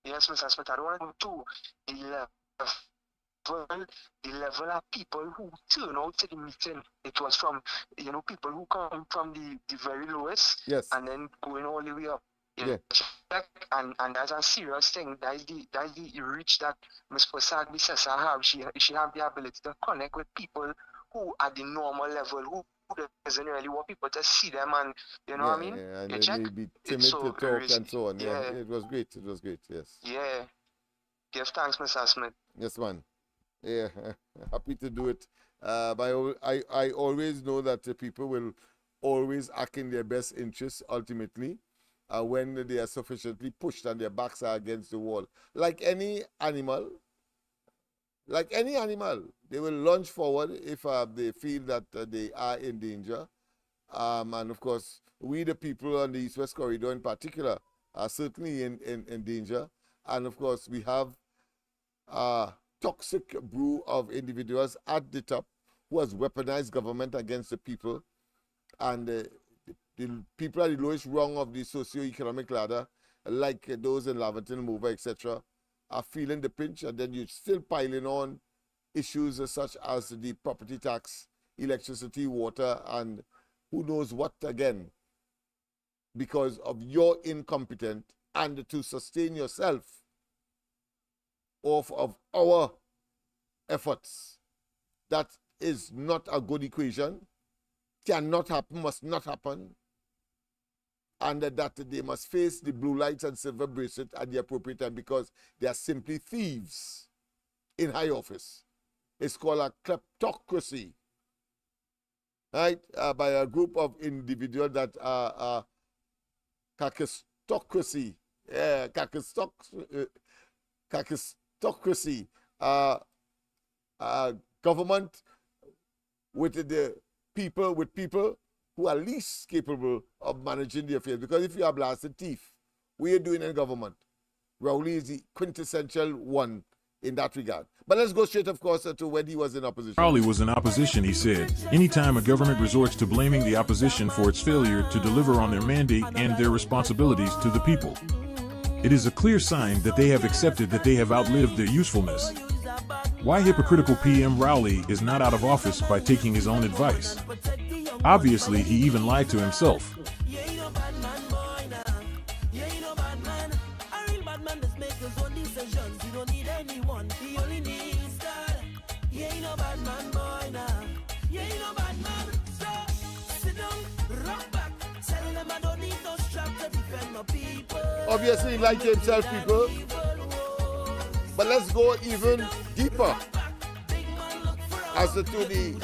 Yes, Mr. Smith, I don't want to do the level of people who turn out to the meeting. It was from, people who come from the very lowest, and then going all the way up. And that's a serious thing. That's the reach that Ms. Prasad Bisesa have. She have the ability to connect with people who at the normal level, who doesn't really want people to see them, and what I mean? Yeah, and they may be timid to talk and so on. Yeah, it was great. Yes. Yeah. Give thanks, Mr. Smith. Yes, man. Yeah, happy to do it. But I always know that people will always act in their best interest ultimately when they are sufficiently pushed and their backs are against the wall. Like any animal, they will lunge forward if they feel that they are in danger. And of course, we the people on the East-West Corridor in particular are certainly in danger. And of course, we have toxic brew of individuals at the top who has weaponized government against the people, and the people at the lowest rung of the socio-economic ladder, like those in Laverton, Mover, etc., are feeling the pinch, and then you're still piling on issues such as the property tax, electricity, water, and who knows what again, because of your incompetence and to sustain yourself off of our efforts. That is not a good equation. Cannot happen, must not happen. and that they must face the blue lights and silver bracelet at the appropriate time because they are simply thieves in high office. It's called a kleptocracy, right? By a group of individuals that are kakistocracy, kakistocracy, government with the people, with people who are least capable of managing the affairs. Because if you are blasted thief, what are you doing in government? Rowley is the quintessential one in that regard. But let's go straight, of course, to when he was in opposition. Rowley was in opposition, he said. Anytime a government resorts to blaming the opposition for its failure to deliver on their mandate and their responsibilities to the people, it is a clear sign that they have accepted that they have outlived their usefulness. Why hypocritical PM Rowley is not out of office by taking his own advice? Obviously, he even lied to himself. Obviously, he lied to himself, people. But let's go even deeper as to the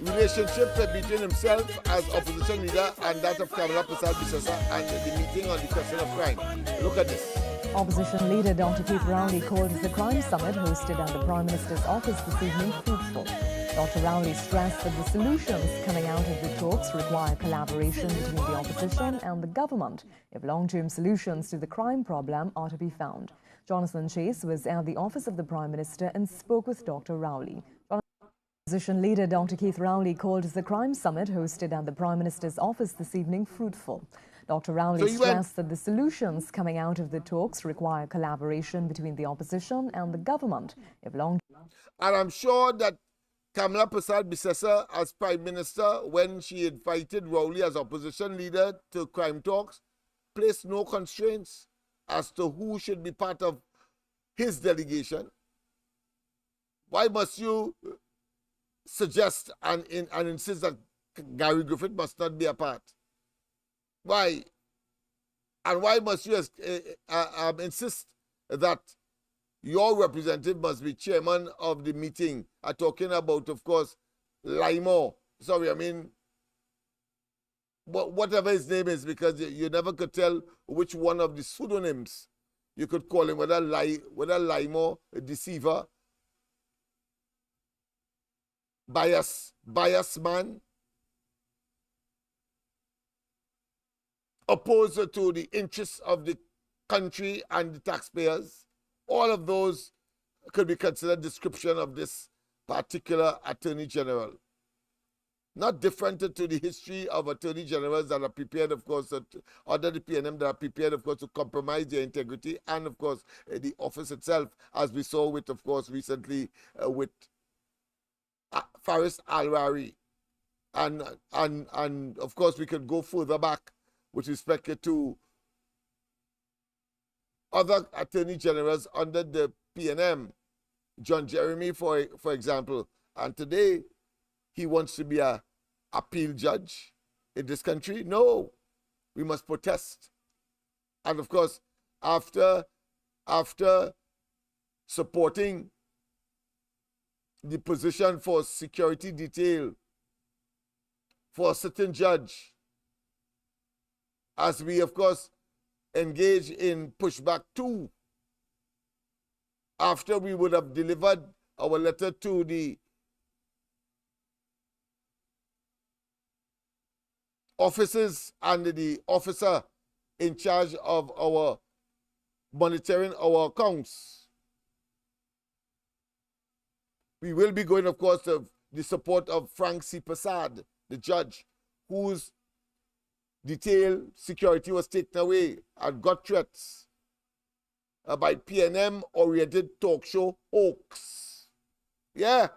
relationship between himself as opposition leader and that of Kamala Prasad-Bissessa and the meeting on the question of crime. Look at this. Opposition leader Dr. Keith Rowley called the crime summit hosted at the Prime Minister's office this evening fruitful. Dr. Rowley stressed that the solutions coming out of the talks require collaboration between the opposition and the government if long-term solutions to the crime problem are to be found. Jonathan Chase was at the office of the Prime Minister and spoke with Dr. Rowley. Opposition leader Dr. Keith Rowley called the crime summit hosted at the Prime Minister's office this evening fruitful. Dr. Rowley stressed that the solutions coming out of the talks require collaboration between the opposition and the government if long. And I'm sure that Kamala Prasad-Bissessa as Prime Minister, when she invited Rowley as opposition leader to crime talks, placed no constraints as to who should be part of his delegation. Why must you suggest and insist that Gary Griffith must not be a part? Why? And why must you insist that your representative must be chairman of the meeting? I'm talking about, of course, Limo. Sorry, I mean, whatever his name is, because you never could tell which one of the pseudonyms you could call him, whether Limo, a deceiver, bias man, opposed to the interests of the country and the taxpayers. All of those could be considered description of this particular Attorney General. Not different to the history of Attorney Generals that are prepared, of course, under the PNM, that are prepared, of course, to compromise their integrity and, of course, the office itself, as we saw with, of course, recently with Faris Alwari. And of course, we could go further back with respect to other Attorney Generals under the PNM, John Jeremy, for example. And today, he wants to be an appeal judge in this country. No, we must protest. And of course, after supporting the position for security detail for a certain judge, as we, of course, engage in pushback too, after we would have delivered our letter to the offices and the officer in charge of our monitoring our accounts. We will be going, of course, to the support of Frank C. Prasad, the judge, whose detailed security was taken away and got threats by PNM-oriented talk show hoax. Yeah.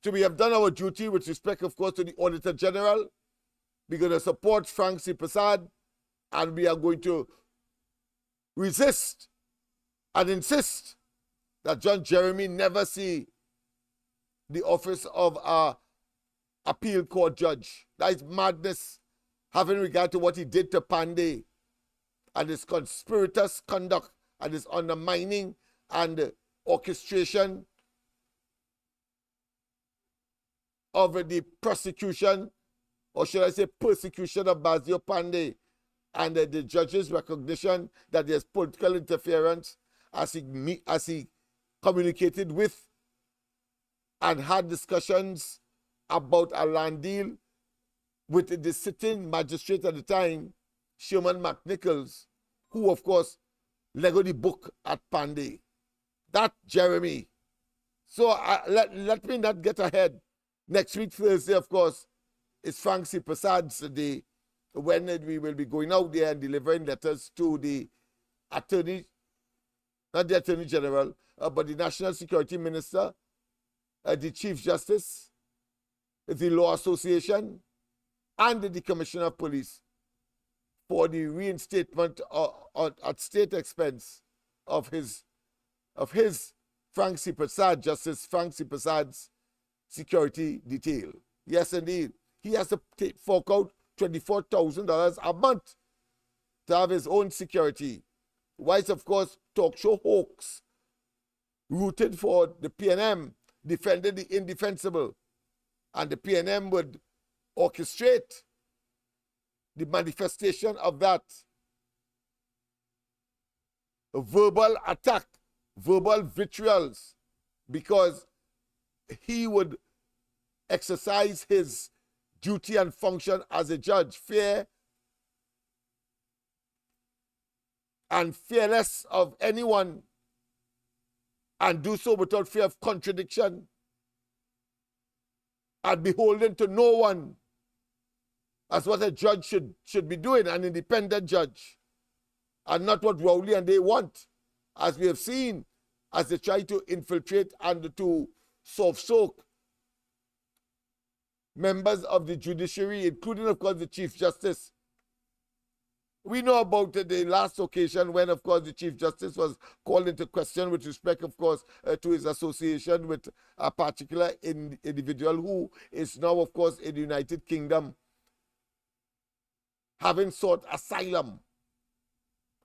So we have done our duty with respect, of course, to the Auditor General. We're going to support Frank C. Prasad, and we are going to resist and insist that John Jeremy never see the office of a appeal court judge. That is madness, having regard to what he did to Pandey and his conspirators' conduct and his undermining and orchestration of the prosecution, or should I say persecution, of Basil Pandey, and the judge's recognition that there's political interference as he communicated with and had discussions about a land deal with the sitting magistrate at the time, Sherman McNichols, who, of course, legoed the book at Pandey. That, Jeremy. So let me not get ahead. Next week, Thursday, of course, is Frank C. Prasad's day, when we will be going out there and delivering letters to the attorney, not the Attorney General, but the National Security Minister, the Chief Justice, the Law Association, and the Commissioner of Police for the reinstatement at state expense of his Frank C. Prasad, Justice Frank C. Prasad's security detail. Yes, indeed. He has to fork out $24,000 a month to have his own security. Whilst, of course, talk show hoax rooted for the PNM, defended the indefensible, and the PNM would orchestrate the manifestation of that. A verbal attack, verbal vitriol, because he would exercise his duty and function as a judge, fair and fearless of anyone, and do so without fear of contradiction, and beholden to no one, as what a judge should be doing, an independent judge, and not what Rowley and they want, as we have seen, as they try to infiltrate and to soft-soak members of the judiciary, including, of course, the Chief Justice. We know about the last occasion when, of course, the Chief Justice was called into question with respect, of course, to his association with a particular individual who is now, of course, in the United Kingdom, having sought asylum.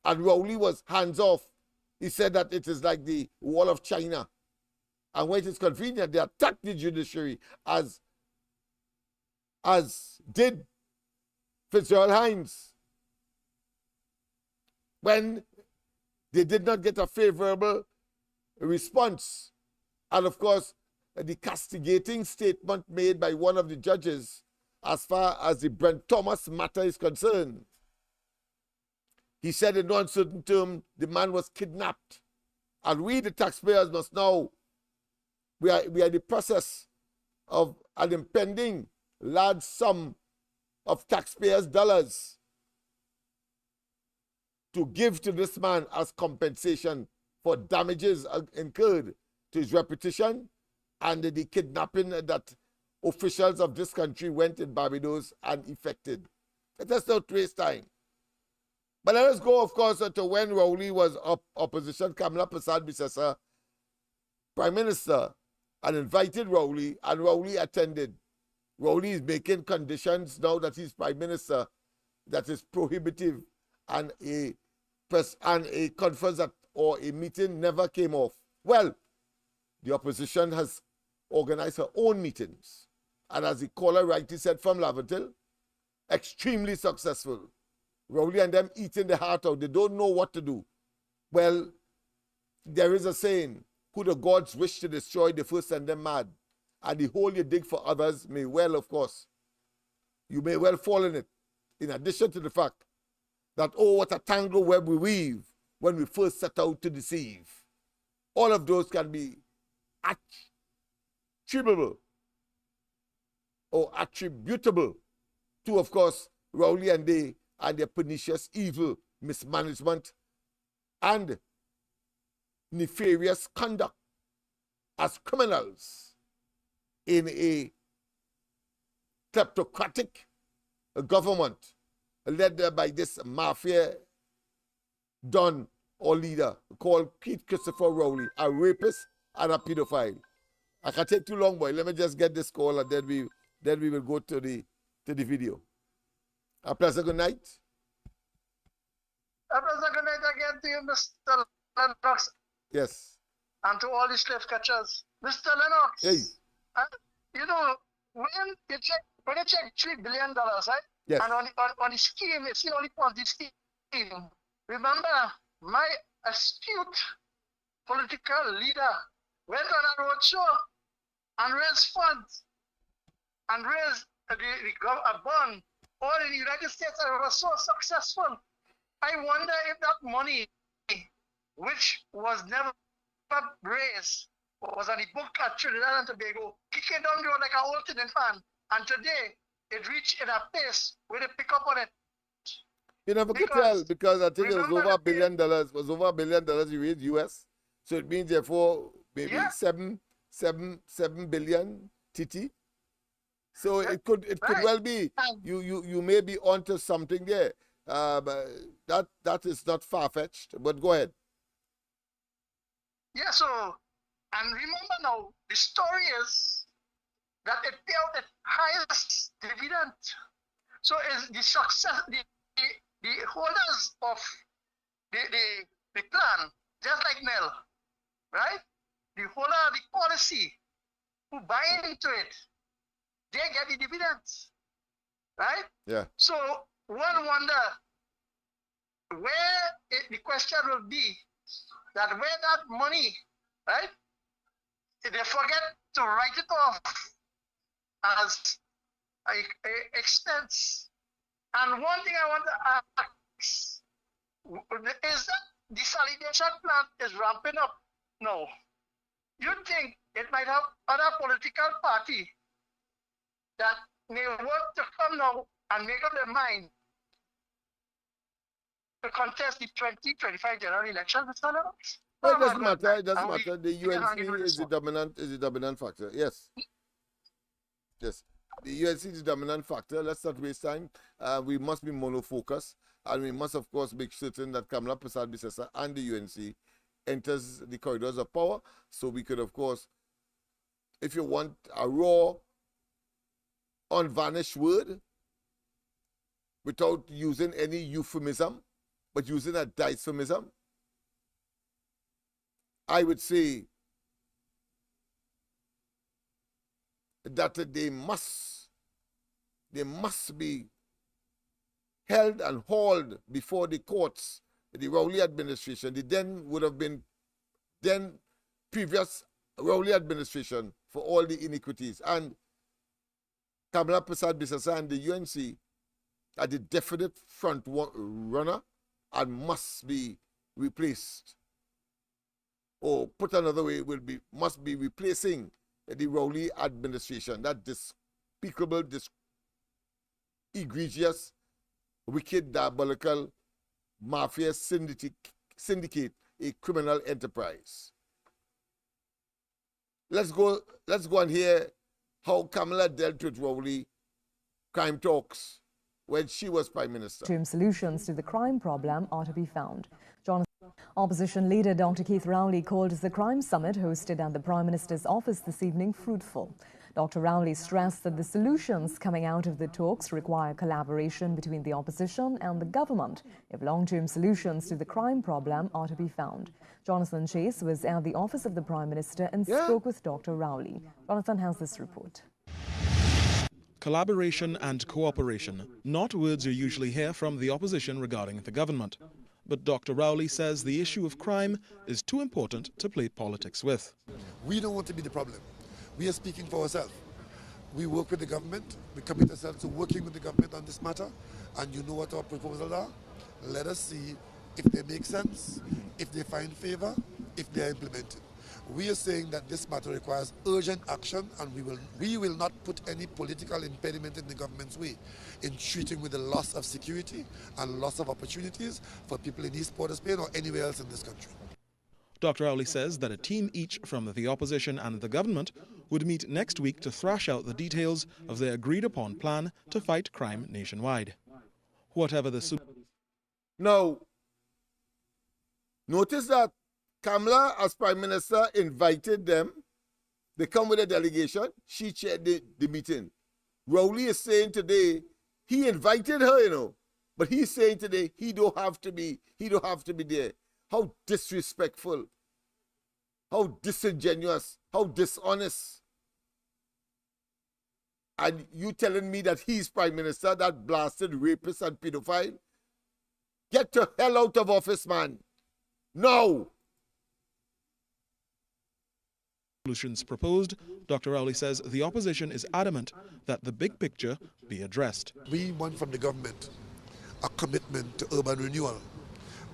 And Rowley was hands off. He said that it is like the Wall of China. And when it is convenient, they attack the judiciary, as did Fitzgerald Hines, when they did not get a favorable response. And of course, the castigating statement made by one of the judges as far as the Brent Thomas matter is concerned. He said in no uncertain term, the man was kidnapped. And we, the taxpayers, must now, we are in the process of an impending large sum of taxpayers' dollars to give to this man as compensation for damages incurred to his reputation and the kidnapping that officials of this country went in Barbados and effected. Let us not waste time. But let us go, of course, to when Rowley was opposition, Kamala Prasad-Bissessar, Prime Minister, and invited Rowley, and Rowley attended. Rowley is making conditions now that he's Prime Minister that is prohibitive, and a conference or a meeting never came off. Well, the opposition has organized her own meetings, and as the caller rightly said from Laventille, extremely successful. Rowley and them eating the heart out. They don't know what to do. Well, there is a saying, who the gods wish to destroy, they first send them mad. And the hole you dig for others may well, of course, you may well fall in it. In addition to the fact that, oh, what a tangle web we weave when we first set out to deceive. All of those can be attributable to, of course, Rowley and they and their pernicious evil mismanagement and nefarious conduct as criminals in a kleptocratic government led by this mafia don or leader called Pete Christopher Rowley, a rapist and a pedophile. I can't take too long, boy. Let me just get this call and then we then we will go to the video. A pleasant good night. A pleasant good night again to you, Mr. Lennox. Yes. And to all the slave catchers. Mr. Lennox. Hey. You know, when you check $3 billion, right? Yes. And on the scheme, it's the only Ponzi scheme. Remember, my astute political leader went on a roadshow and raised funds and raised a bond all in the United States, and it was so successful. I wonder if that money, which was never raised, was on the book at Trinidad and Tobago, kicking down the road like an old tin fan, and today it reached in a pace where they pick up on it. You never could tell, because I think it was over $1 billion. It was over $1 billion you raised US. So it means therefore maybe 7 billion TT. So it could well be you may be onto something there. But that is not far-fetched. But go ahead. Yeah, so, and remember now, the story is that it paid out the highest dividend. So is the success, the holders of the plan, just like Nell, right? The holder of the policy who buy into it, they get the dividends, right? Yeah. So one wonder where the question will be that where that money, right? They forget to write it off as a expense. And one thing I want to ask is that desalination plant is ramping up now. You think it might have other political party that may want to come now and make up their mind to contest the 2025 general election, Mr. Lennox? Well, it doesn't matter. It doesn't matter. The UNC is the dominant factor. Yes. Yes. The UNC is the dominant factor. Let's not waste time. We must be monofocused, and we must, of course, make certain that Kamala Prasad-Bissessar and the UNC enters the corridors of power, so we could, of course, if you want a raw, unvarnished word, without using any euphemism, but using a dysphemism, I would say that they must be held and hauled before the courts, the Rowley administration, the then previous Rowley administration, for all the iniquities. And Kamala Prasad-Bissessar and the UNC are the definite front runner and must be replaced. Or put another way, must be replacing the Rowley administration, that despicable, egregious, wicked, diabolical mafia syndicate, a criminal enterprise. Let's go and hear how Kamala dealt with Rowley crime talks when she was Prime Minister. Solutions to the crime problem are to be found. Opposition leader Dr. Keith Rowley called the crime summit hosted at the Prime Minister's office this evening fruitful. Dr. Rowley stressed that the solutions coming out of the talks require collaboration between the opposition and the government if long-term solutions to the crime problem are to be found. Jonathan Chase was at the office of the Prime Minister and spoke with Dr. Rowley. Jonathan has this report. Collaboration and cooperation, not words you usually hear from the opposition regarding the government. But Dr. Rowley says the issue of crime is too important to play politics with. We don't want to be the problem. We are speaking for ourselves. We work with the government. We commit ourselves to working with the government on this matter. And you know what our proposals are. Let us see if they make sense, if they find favor, if they are implemented. We are saying that this matter requires urgent action, and we will not put any political impediment in the government's way in treating with the loss of security and loss of opportunities for people in East Port of Spain or anywhere else in this country. Dr. Rowley says that a team each from the opposition and the government would meet next week to thrash out the details of their agreed-upon plan to fight crime nationwide. Whatever the... Now, notice that Kamala, as Prime Minister, invited them. They come with a delegation. She chaired the meeting. Rowley is saying today, he invited her, you know, but he's saying today he don't have to be there. How disrespectful, how disingenuous, how dishonest. And you telling me that he's prime minister, that blasted rapist and pedophile? Get the hell out of office, man. No. Solutions proposed, Dr. Rowley says the opposition is adamant that the big picture be addressed. We want from the government a commitment to urban renewal,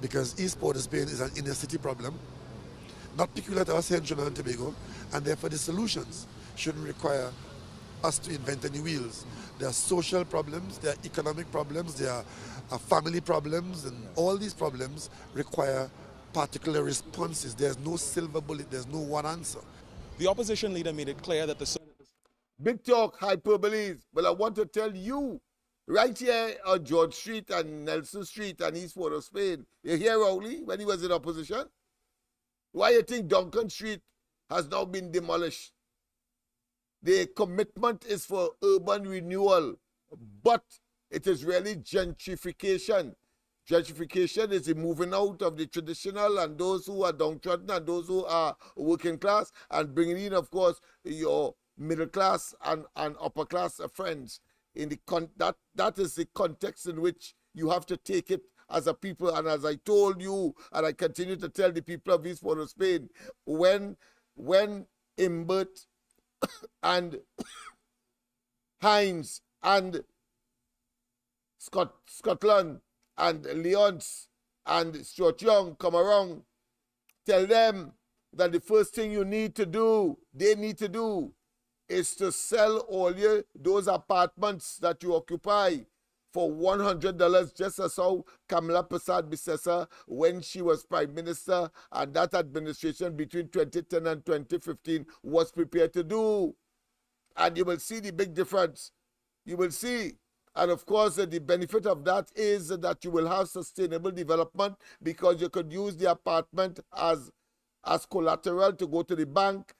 because East Port of Spain is an inner city problem, not peculiar to us here in Trinidad and Tobago, and therefore the solutions shouldn't require us to invent any wheels. There are social problems, there are economic problems, there are family problems, and all these problems require particular responses. There's no silver bullet, there's no one answer. The opposition leader made it clear that the... Big talk, hyperboles. But I want to tell you, right here on George Street and Nelson Street and East Port of Spain, you hear Rowley when he was in opposition? Why you think Duncan Street has now been demolished? The commitment is for urban renewal, but it is really gentrification. Gentrification is the moving out of the traditional and those who are downtrodden and those who are working class, and bringing in, of course, your middle class and upper class friends. In the that is the context in which you have to take it as a people. And as I told you, and I continue to tell the people of East Port of Spain, when Imbert and Hines and Scotland and Leonce and Stuart Young come around, tell them that the first thing they need to do is to sell all those apartments that you occupy for $100, just as how Kamala Prasad Bissessa, when she was Prime Minister, and that administration between 2010 and 2015 was prepared to do. And you will see the big difference. You will see. And of course, the benefit of that is that you will have sustainable development, because you could use the apartment as collateral to go to the bank,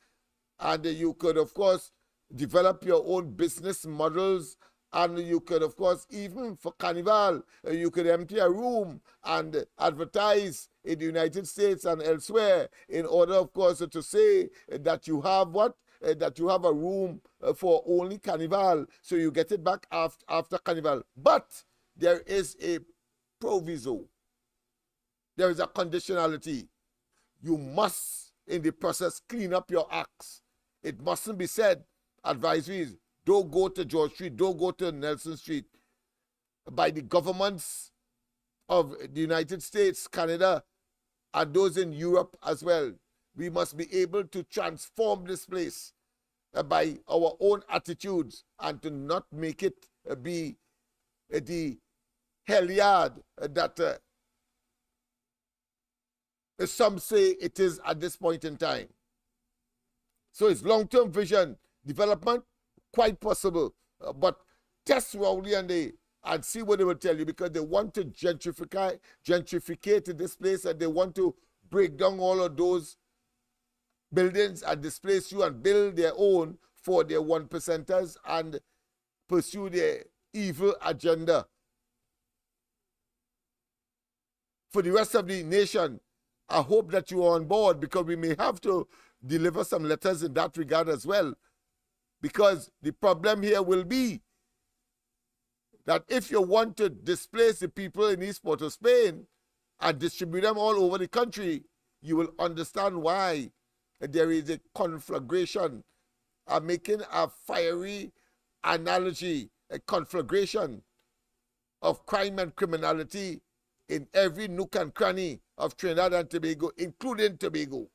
and you could, of course, develop your own business models. And you could, of course, even for Carnival, you could empty a room and advertise in the United States and elsewhere in order, of course, to say that you have what? That you have a room for only Carnival, so you get it back after Carnival. But there is a proviso. There is a conditionality. You must, in the process, clean up your acts. It mustn't be said, advisories, don't go to George Street, don't go to Nelson Street, by the governments of the United States, Canada, and those in Europe as well. We must be able to transform this place by our own attitudes, and to not make it be the helliard that some say it is at this point in time. So it's long-term vision, development, quite possible, but test Rowley and see what they will tell you, because they want to gentrificate this place, and they want to break down all of those buildings and displace you and build their own for their 1%ers and pursue their evil agenda. For the rest of the nation, I hope that you are on board, because we may have to deliver some letters in that regard as well. Because the problem here will be that if you want to displace the people in East Port of Spain and distribute them all over the country, you will understand why there is a conflagration. I'm making a fiery analogy, a conflagration of crime and criminality in every nook and cranny of Trinidad and Tobago, including Tobago.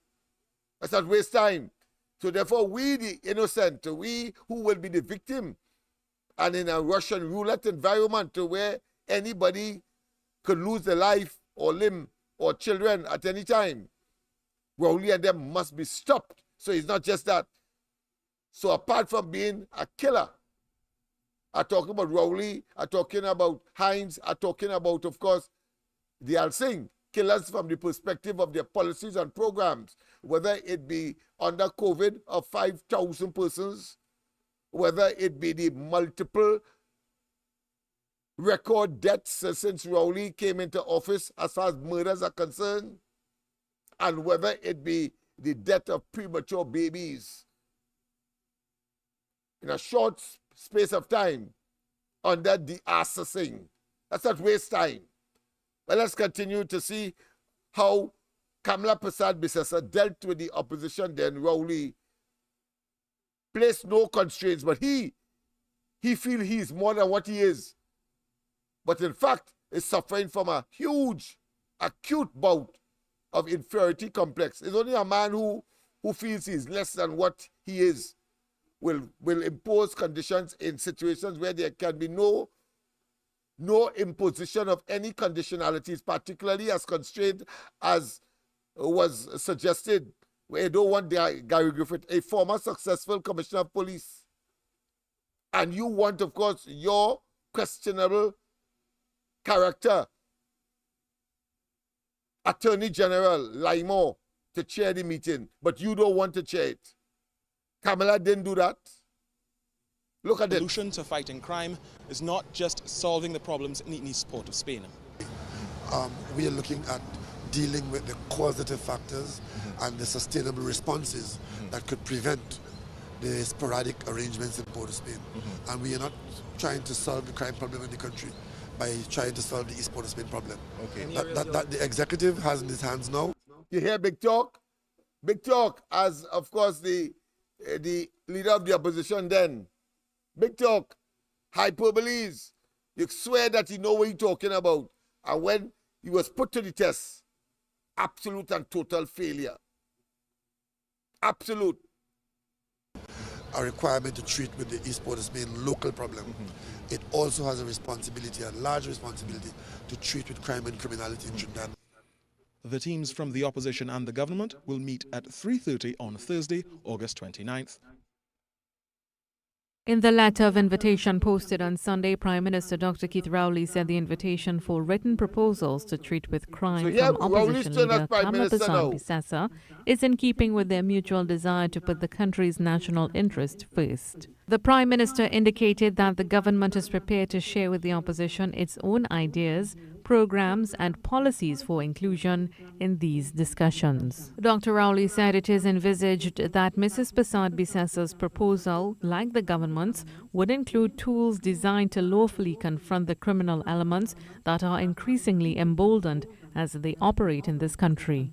Let's not waste time. So therefore, we, the innocent, we who will be the victim, and in a Russian roulette environment where anybody could lose their life or limb or children at any time, Rowley and them must be stopped. So it's not just that. So apart from being a killer, I'm talking about Rowley, I'm talking about Hines, I'm talking about, of course, the Alsing, killers from the perspective of their policies and programs, whether it be under COVID of 5,000 persons whether it be the multiple record deaths since Rowley came into office as far as murders are concerned, and whether it be the death of premature babies in a short space of time under the assessing. That's not waste time. But let's continue to see how Kamla Prasad Bisesa dealt with the opposition. Then Rowley placed no constraints, but he feels he's more than what he is. But in fact, is suffering from a huge, acute bout of inferiority complex. It's only a man who feels he's less than what he is will impose conditions in situations where there can be no imposition of any conditionalities, particularly as constrained as was suggested, where you don't want Gary Griffith, a former successful commissioner of police. And you want, of course, your questionable character, Attorney General Lymore, to chair the meeting, but you don't want to chair it. Kamala didn't do that. Look at it. The solution to fighting crime is not just solving the problems in the east port of Spain. We are looking at dealing with the causative factors and the sustainable responses that could prevent the sporadic arrangements in Port of Spain. And we are not trying to solve the crime problem in the country by trying to solve the East Port of Spain problem. Okay. That the executive has in his hands now. You hear big talk? Big talk as, of course, the leader of the opposition then. Big talk. Hyperboles. You swear that you know what you're talking about. And when he was put to the test, absolute and total failure. Absolute. A requirement to treat with the East Port of Spain local problem. It also has a responsibility, a large responsibility, to treat with crime and criminality in Trinidad. The teams from the opposition and the government will meet at 3:30 on Thursday, August 29th. In the letter of invitation posted on Sunday, Prime Minister Dr. Keith Rowley said the invitation for written proposals to treat with crime from opposition leader Kamla Prasad Bisesa is in keeping with their mutual desire to put the country's national interest first. The Prime Minister indicated that the government is prepared to share with the opposition its own ideas, programs and policies for inclusion in these discussions. Dr. Rowley said it is envisaged that Mrs. Prasad Bisesa's proposal, like the government's, would include tools designed to lawfully confront the criminal elements that are increasingly emboldened as they operate in this country.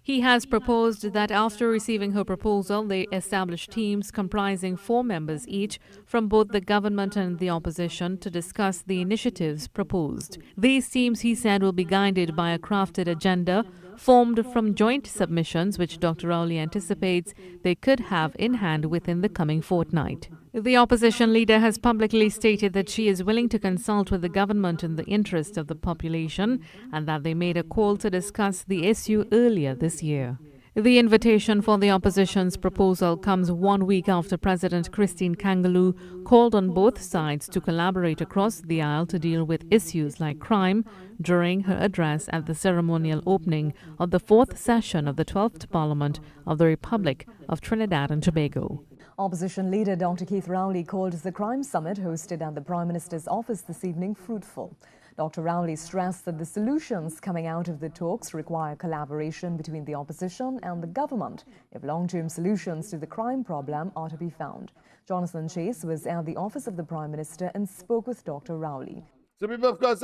He has proposed that after receiving her proposal, they establish teams comprising 4 members each from both the government and the opposition to discuss the initiatives proposed. These teams, he said, will be guided by a crafted agenda formed from joint submissions, which Dr. Rowley anticipates they could have in hand within the coming fortnight. The opposition leader has publicly stated that she is willing to consult with the government in the interest of the population and that they made a call to discuss the issue earlier this year. The invitation for the opposition's proposal comes 1 week after President Christine Kangaloo called on both sides to collaborate across the aisle to deal with issues like crime during her address at the ceremonial opening of the 4th session of the 12th Parliament of the Republic of Trinidad and Tobago. Opposition leader Dr. Keith Rowley called the crime summit hosted at the Prime Minister's office this evening fruitful. Dr. Rowley stressed that the solutions coming out of the talks require collaboration between the opposition and the government if long-term solutions to the crime problem are to be found. Jonathan Chase was at the office of the Prime Minister and spoke with Dr. Rowley. So people, of course,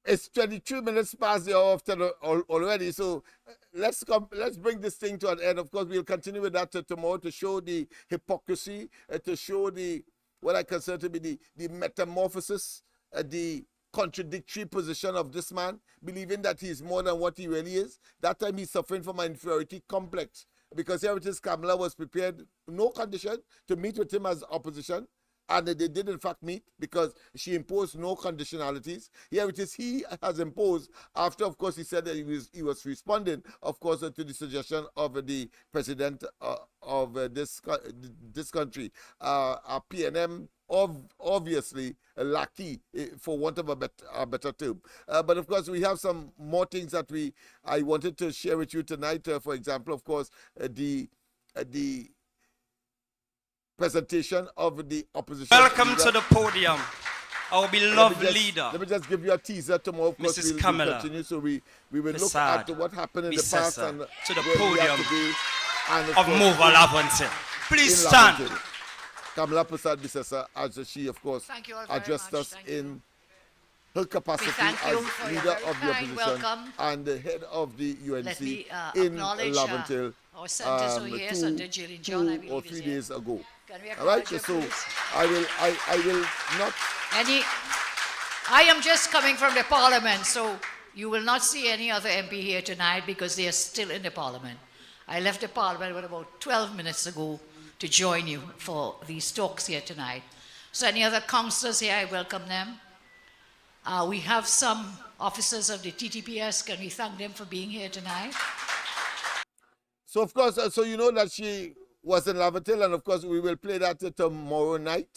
it's 22 minutes past the hour already, so let's bring this thing to an end. Of course, we'll continue with that tomorrow to show the hypocrisy, to show what I consider to be the metamorphosis, the contradictory position of this man, believing that he's more than what he really is. That time he's suffering from an inferiority complex, because here it is, Kamala was prepared, no condition, to meet with him as opposition. And they did in fact meet because she imposed no conditionalities. Here it is, he has imposed after, of course, he said that he was responding, of course, to the suggestion of the president of this country, a PNM, obviously lucky, for want of a better term. But of course, we have some more things that I wanted to share with you tonight. For example, of course, the presentation of the opposition. Welcome leader. to the podium, our beloved leader. Let me just give you a teaser. Tomorrow, of course, we'll continue. So we will look at what happened in the past and to the podium of Mova Laventille. Please stand. Kamala Prasad Bisesa, as she, of course, addressed us in her capacity as leader of the opposition and the head of the UNC in Laventille 2 or 3 days ago. All right, so I will not. I am just coming from the parliament, so you will not see any other MP here tonight because they are still in the parliament. I left the parliament about 12 minutes ago to join you for these talks here tonight. So any other councillors here, I welcome them. We have some officers of the TTPS. Can we thank them for being here tonight? So, of course, so you know that she was in Laventille, and, of course, we will play that tomorrow night.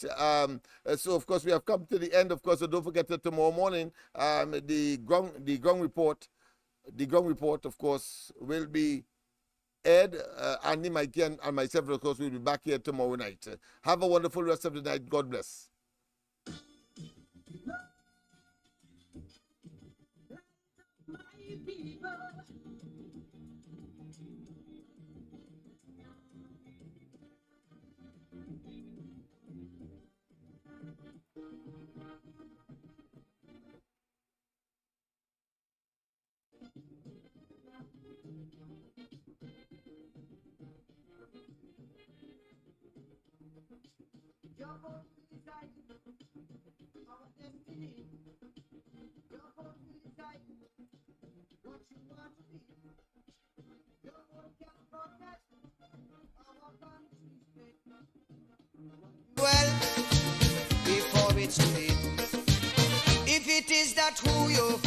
So, of course, we have come to the end. Of course, so don't forget that tomorrow morning, the ground report, of course, will be Ed, Andy, Mikey, and myself, of course, will be back here tomorrow night. Have a wonderful rest of the night. God bless. Well, before it's too late, if it is that who you